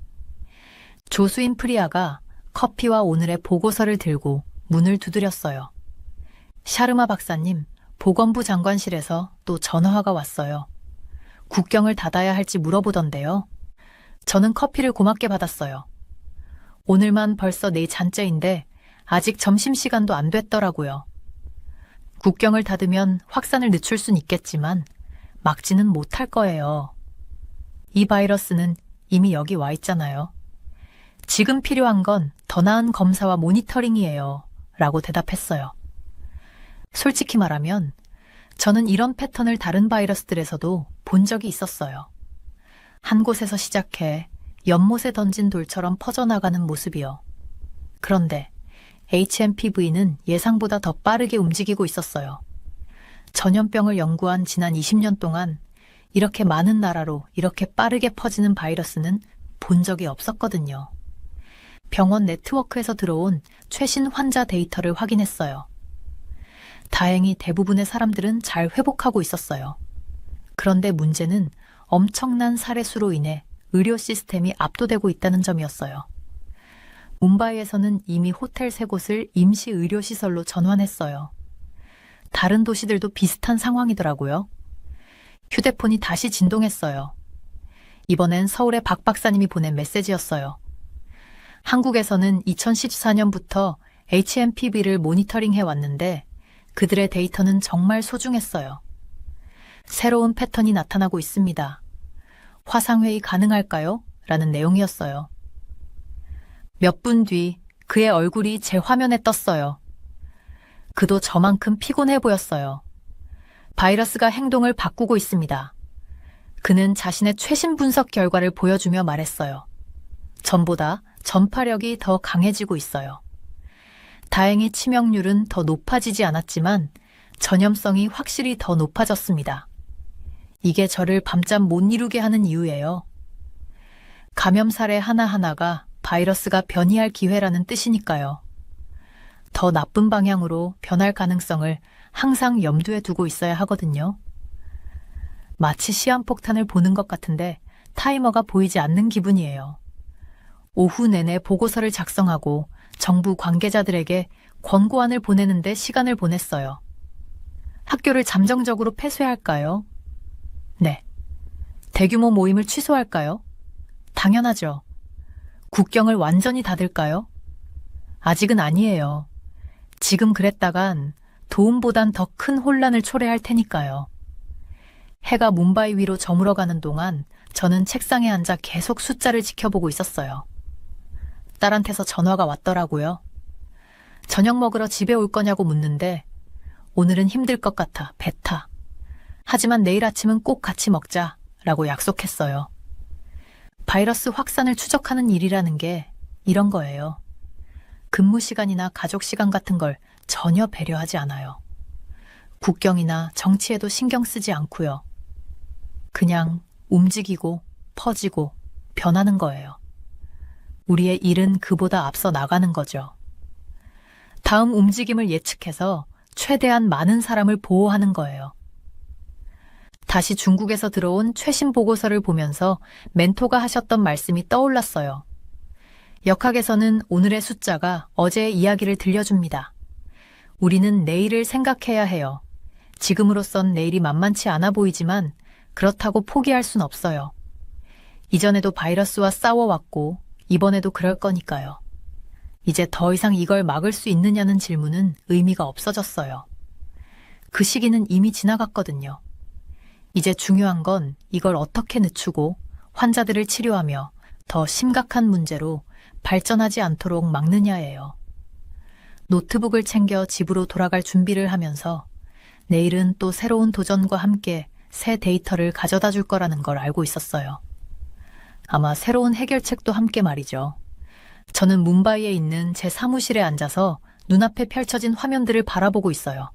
조수인 프리아가 커피와 오늘의 보고서를 들고 문을 두드렸어요. 샤르마 박사님, 보건부 장관실에서 또 전화가 왔어요. 국경을 닫아야 할지 물어보던데요. 저는 커피를 고맙게 받았어요. 오늘만 벌써 4잔째인데 아직 점심시간도 안 됐더라고요. 국경을 닫으면 확산을 늦출 순 있겠지만 막지는 못할 거예요. 이 바이러스는 이미 여기 와 있잖아요. 지금 필요한 건 더 나은 검사와 모니터링이에요. 라고 대답했어요. 솔직히 말하면 저는 이런 패턴을 다른 바이러스들에서도 본 적이 있었어요. 한 곳에서 시작해 연못에 던진 돌처럼 퍼져나가는 모습이요. 그런데 HMPV는 예상보다 더 빠르게 움직이고 있었어요. 전염병을 연구한 지난 20년 동안 이렇게 많은 나라로 이렇게 빠르게 퍼지는 바이러스는 본 적이 없었거든요. 병원 네트워크에서 들어온 최신 환자 데이터를 확인했어요. 다행히 대부분의 사람들은 잘 회복하고 있었어요. 그런데 문제는 엄청난 사례 수로 인해 의료 시스템이 압도되고 있다는 점이었어요. 뭄바이에서는 이미 호텔 3곳을 임시 의료시설로 전환했어요. 다른 도시들도 비슷한 상황이더라고요. 휴대폰이 다시 진동했어요. 이번엔 서울의 박 박사님이 보낸 메시지였어요. 한국에서는 2014년부터 HMPV를 모니터링해 왔는데 그들의 데이터는 정말 소중했어요. 새로운 패턴이 나타나고 있습니다. 화상회의 가능할까요? 라는 내용이었어요. 몇 분 뒤 그의 얼굴이 제 화면에 떴어요. 그도 저만큼 피곤해 보였어요. 바이러스가 행동을 바꾸고 있습니다. 그는 자신의 최신 분석 결과를 보여주며 말했어요. 전보다 전파력이 더 강해지고 있어요. 다행히 치명률은 더 높아지지 않았지만 전염성이 확실히 더 높아졌습니다. 이게 저를 밤잠 못 이루게 하는 이유예요. 감염 사례 하나하나가 바이러스가 변이할 기회라는 뜻이니까요. 더 나쁜 방향으로 변할 가능성을 항상 염두에 두고 있어야 하거든요. 마치 시한폭탄을 보는 것 같은데 타이머가 보이지 않는 기분이에요. 오후 내내 보고서를 작성하고 정부 관계자들에게 권고안을 보내는데 시간을 보냈어요. 학교를 잠정적으로 폐쇄할까요? 네. 대규모 모임을 취소할까요? 당연하죠. 국경을 완전히 닫을까요? 아직은 아니에요. 지금 그랬다간 도움보단 더 큰 혼란을 초래할 테니까요. 해가 뭄바이 위로 저물어가는 동안 저는 책상에 앉아 계속 숫자를 지켜보고 있었어요. 딸한테서 전화가 왔더라고요. 저녁 먹으러 집에 올 거냐고 묻는데 오늘은 힘들 것 같아, 배타. 하지만 내일 아침은 꼭 같이 먹자 라고 약속했어요. 바이러스 확산을 추적하는 일이라는 게 이런 거예요. 근무 시간이나 가족 시간 같은 걸 전혀 배려하지 않아요. 국경이나 정치에도 신경 쓰지 않고요. 그냥 움직이고 퍼지고 변하는 거예요. 우리의 일은 그보다 앞서 나가는 거죠. 다음 움직임을 예측해서 최대한 많은 사람을 보호하는 거예요. 다시 중국에서 들어온 최신 보고서를 보면서 멘토가 하셨던 말씀이 떠올랐어요. 역학에서는 오늘의 숫자가 어제의 이야기를 들려줍니다. 우리는 내일을 생각해야 해요. 지금으로선 내일이 만만치 않아 보이지만 그렇다고 포기할 순 없어요. 이전에도 바이러스와 싸워왔고 이번에도 그럴 거니까요. 이제 더 이상 이걸 막을 수 있느냐는 질문은 의미가 없어졌어요. 그 시기는 이미 지나갔거든요. 이제 중요한 건 이걸 어떻게 늦추고 환자들을 치료하며 더 심각한 문제로 발전하지 않도록 막느냐예요. 노트북을 챙겨 집으로 돌아갈 준비를 하면서 내일은 또 새로운 도전과 함께 새 데이터를 가져다 줄 거라는 걸 알고 있었어요. 아마 새로운 해결책도 함께 말이죠. 저는 뭄바이에 있는 제 사무실에 앉아서 눈앞에 펼쳐진 화면들을 바라보고 있어요.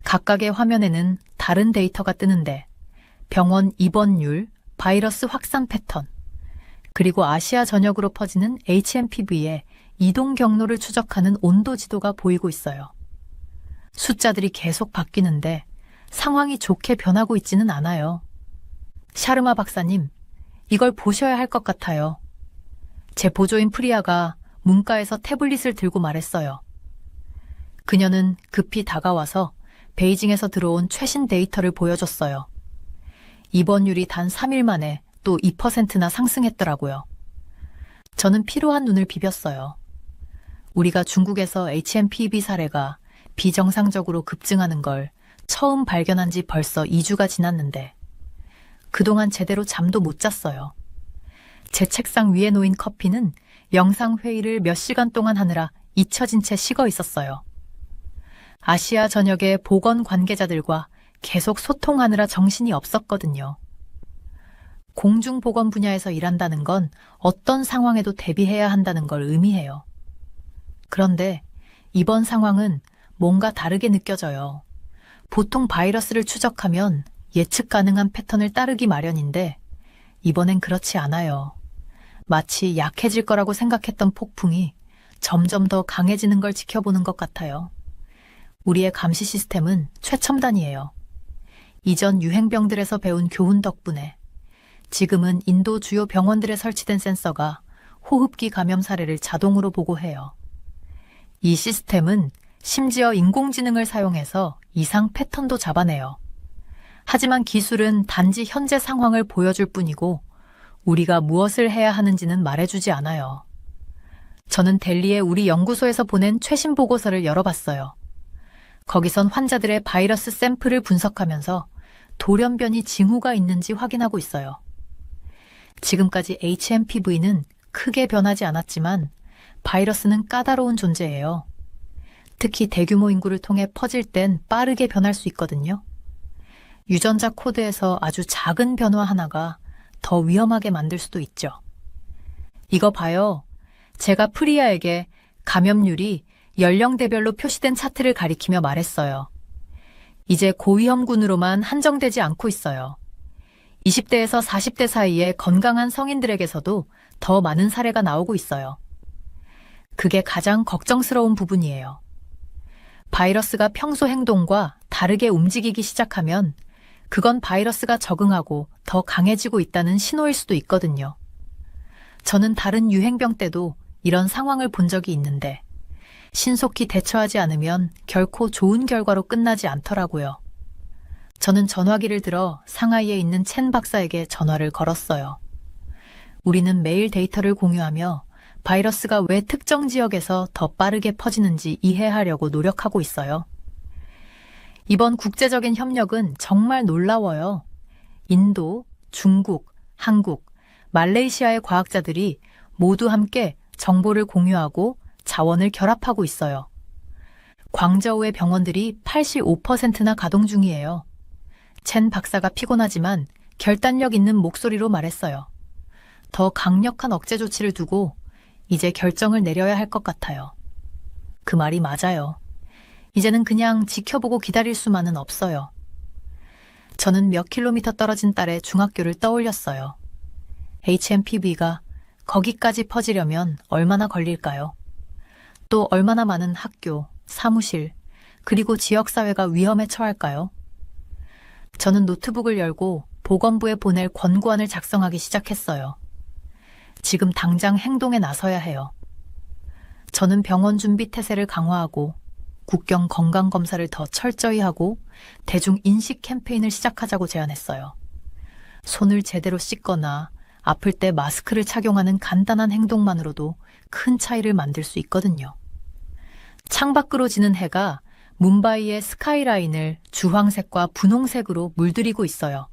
각각의 화면에는 다른 데이터가 뜨는데 병원 입원율, 바이러스 확산 패턴, 그리고 아시아 전역으로 퍼지는 HMPV의 이동 경로를 추적하는 온도 지도가 보이고 있어요. 숫자들이 계속 바뀌는데 상황이 좋게 변하고 있지는 않아요. 샤르마 박사님, 이걸 보셔야 할 것 같아요. 제 보조인 프리아가 문가에서 태블릿을 들고 말했어요. 그녀는 급히 다가와서 베이징에서 들어온 최신 데이터를 보여줬어요. 입원율이 단 3일 만에 또 2%나 상승했더라고요. 저는 피로한 눈을 비볐어요. 우리가 중국에서 HMPV 사례가 비정상적으로 급증하는 걸 처음 발견한 지 벌써 2주가 지났는데 그동안 제대로 잠도 못 잤어요. 제 책상 위에 놓인 커피는 영상회의를 몇 시간 동안 하느라 잊혀진 채 식어 있었어요. 아시아 전역의 보건 관계자들과 계속 소통하느라 정신이 없었거든요. 공중보건 분야에서 일한다는 건 어떤 상황에도 대비해야 한다는 걸 의미해요. 그런데 이번 상황은 뭔가 다르게 느껴져요. 보통 바이러스를 추적하면 예측 가능한 패턴을 따르기 마련인데 이번엔 그렇지 않아요. 마치 약해질 거라고 생각했던 폭풍이 점점 더 강해지는 걸 지켜보는 것 같아요. 우리의 감시 시스템은 최첨단이에요. 이전 유행병들에서 배운 교훈 덕분에 지금은 인도 주요 병원들에 설치된 센서가 호흡기 감염 사례를 자동으로 보고해요. 이 시스템은 심지어 인공지능을 사용해서 이상 패턴도 잡아내요. 하지만 기술은 단지 현재 상황을 보여줄 뿐이고 우리가 무엇을 해야 하는지는 말해주지 않아요. 저는 델리의 우리 연구소에서 보낸 최신 보고서를 열어봤어요. 거기선 환자들의 바이러스 샘플을 분석하면서 돌연변이 징후가 있는지 확인하고 있어요. 지금까지 HMPV는 크게 변하지 않았지만 바이러스는 까다로운 존재예요. 특히 대규모 인구를 통해 퍼질 땐 빠르게 변할 수 있거든요. 유전자 코드에서 아주 작은 변화 하나가 더 위험하게 만들 수도 있죠. 이거 봐요. 제가 프리아에게 감염률이 연령대별로 표시된 차트를 가리키며 말했어요. 이제 고위험군으로만 한정되지 않고 있어요. 20대에서 40대 사이의 건강한 성인들에게서도 더 많은 사례가 나오고 있어요. 그게 가장 걱정스러운 부분이에요. 바이러스가 평소 행동과 다르게 움직이기 시작하면 그건 바이러스가 적응하고 더 강해지고 있다는 신호일 수도 있거든요. 저는 다른 유행병 때도 이런 상황을 본 적이 있는데 신속히 대처하지 않으면 결코 좋은 결과로 끝나지 않더라고요. 저는 전화기를 들어 상하이에 있는 첸 박사에게 전화를 걸었어요. 우리는 매일 데이터를 공유하며 바이러스가 왜 특정 지역에서 더 빠르게 퍼지는지 이해하려고 노력하고 있어요. 이번 국제적인 협력은 정말 놀라워요. 인도, 중국, 한국, 말레이시아의 과학자들이 모두 함께 정보를 공유하고 자원을 결합하고 있어요. 광저우의 병원들이 85%나 가동 중이에요. 첸 박사가 피곤하지만 결단력 있는 목소리로 말했어요. 더 강력한 억제 조치를 두고 이제 결정을 내려야 할 것 같아요. 그 말이 맞아요. 이제는 그냥 지켜보고 기다릴 수만은 없어요. 저는 몇 킬로미터 떨어진 딸의 중학교를 떠올렸어요. HMPV가 거기까지 퍼지려면 얼마나 걸릴까요? 또 얼마나 많은 학교, 사무실, 그리고 지역사회가 위험에 처할까요? 저는 노트북을 열고 보건부에 보낼 권고안을 작성하기 시작했어요. 지금 당장 행동에 나서야 해요. 저는 병원 준비 태세를 강화하고 국경 건강검사를 더 철저히 하고 대중 인식 캠페인을 시작하자고 제안했어요. 손을 제대로 씻거나 아플 때 마스크를 착용하는 간단한 행동만으로도 큰 차이를 만들 수 있거든요. 창밖으로 지는 해가 뭄바이의 스카이라인을 주황색과 분홍색으로 물들이고 있어요.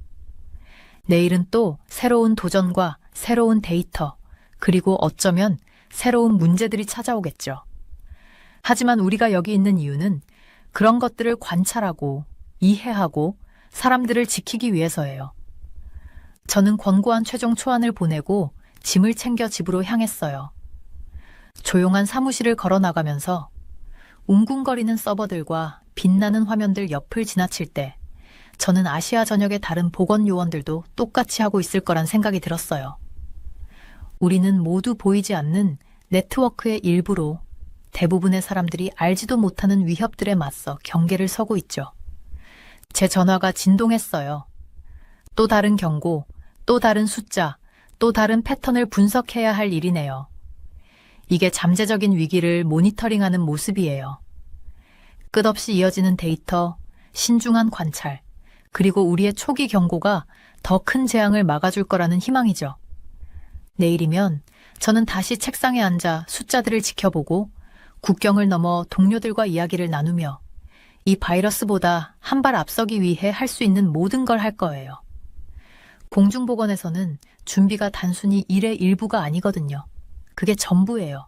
내일은 또 새로운 도전과 새로운 데이터, 그리고 어쩌면 새로운 문제들이 찾아오겠죠. 하지만 우리가 여기 있는 이유는 그런 것들을 관찰하고 이해하고 사람들을 지키기 위해서예요. 저는 권고안 최종 초안을 보내고 짐을 챙겨 집으로 향했어요. 조용한 사무실을 걸어나가면서 웅궁거리는 서버들과 빛나는 화면들 옆을 지나칠 때 저는 아시아 전역의 다른 보건 요원들도 똑같이 하고 있을 거란 생각이 들었어요. 우리는 모두 보이지 않는 네트워크의 일부로 대부분의 사람들이 알지도 못하는 위협들에 맞서 경계를 서고 있죠. 제 전화가 진동했어요. 또 다른 경고, 또 다른 숫자, 또 다른 패턴을 분석해야 할 일이네요. 이게 잠재적인 위기를 모니터링하는 모습이에요. 끝없이 이어지는 데이터, 신중한 관찰, 그리고 우리의 초기 경고가 더 큰 재앙을 막아줄 거라는 희망이죠. 내일이면 저는 다시 책상에 앉아 숫자들을 지켜보고 국경을 넘어 동료들과 이야기를 나누며 이 바이러스보다 한 발 앞서기 위해 할 수 있는 모든 걸 할 거예요. 공중보건에서는 준비가 단순히 일의 일부가 아니거든요. 그게 전부예요.